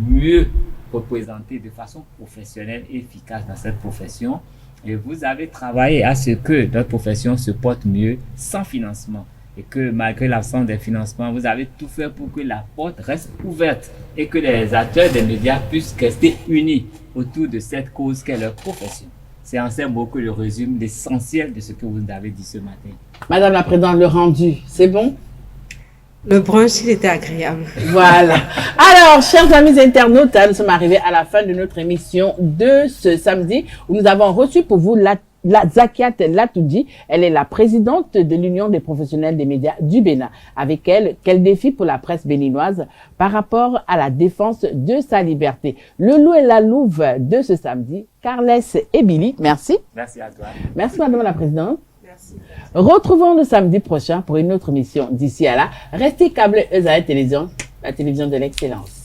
mieux représentées de façon professionnelle et efficace dans cette profession. Et vous avez travaillé à ce que notre profession se porte mieux sans financement. Et que malgré l'absence des financements, vous avez tout fait pour que la porte reste ouverte et que les acteurs des médias puissent rester unis autour de cette cause qu'est leur profession. C'est en ces mots que je résume l'essentiel de ce que vous nous avez dit ce matin. Madame la Présidente, le rendu, c'est bon? Le brunch, il était agréable. Voilà. Alors, chers amis internautes, nous sommes arrivés à la fin de notre émission de ce samedi où nous avons reçu pour vous Zakiat Latoudji. Elle est la présidente de l'Union des professionnels des médias du Bénin. Avec elle, quel défi pour la presse béninoise par rapport à la défense de sa liberté? Le loup et la louve de ce samedi, Carles et Billy. Merci. Merci à toi. Merci, Madame la Présidente. Merci. Retrouvons le samedi prochain pour une autre émission. D'ici à là, restez câblés ESAE Télévision, la télévision de l'excellence.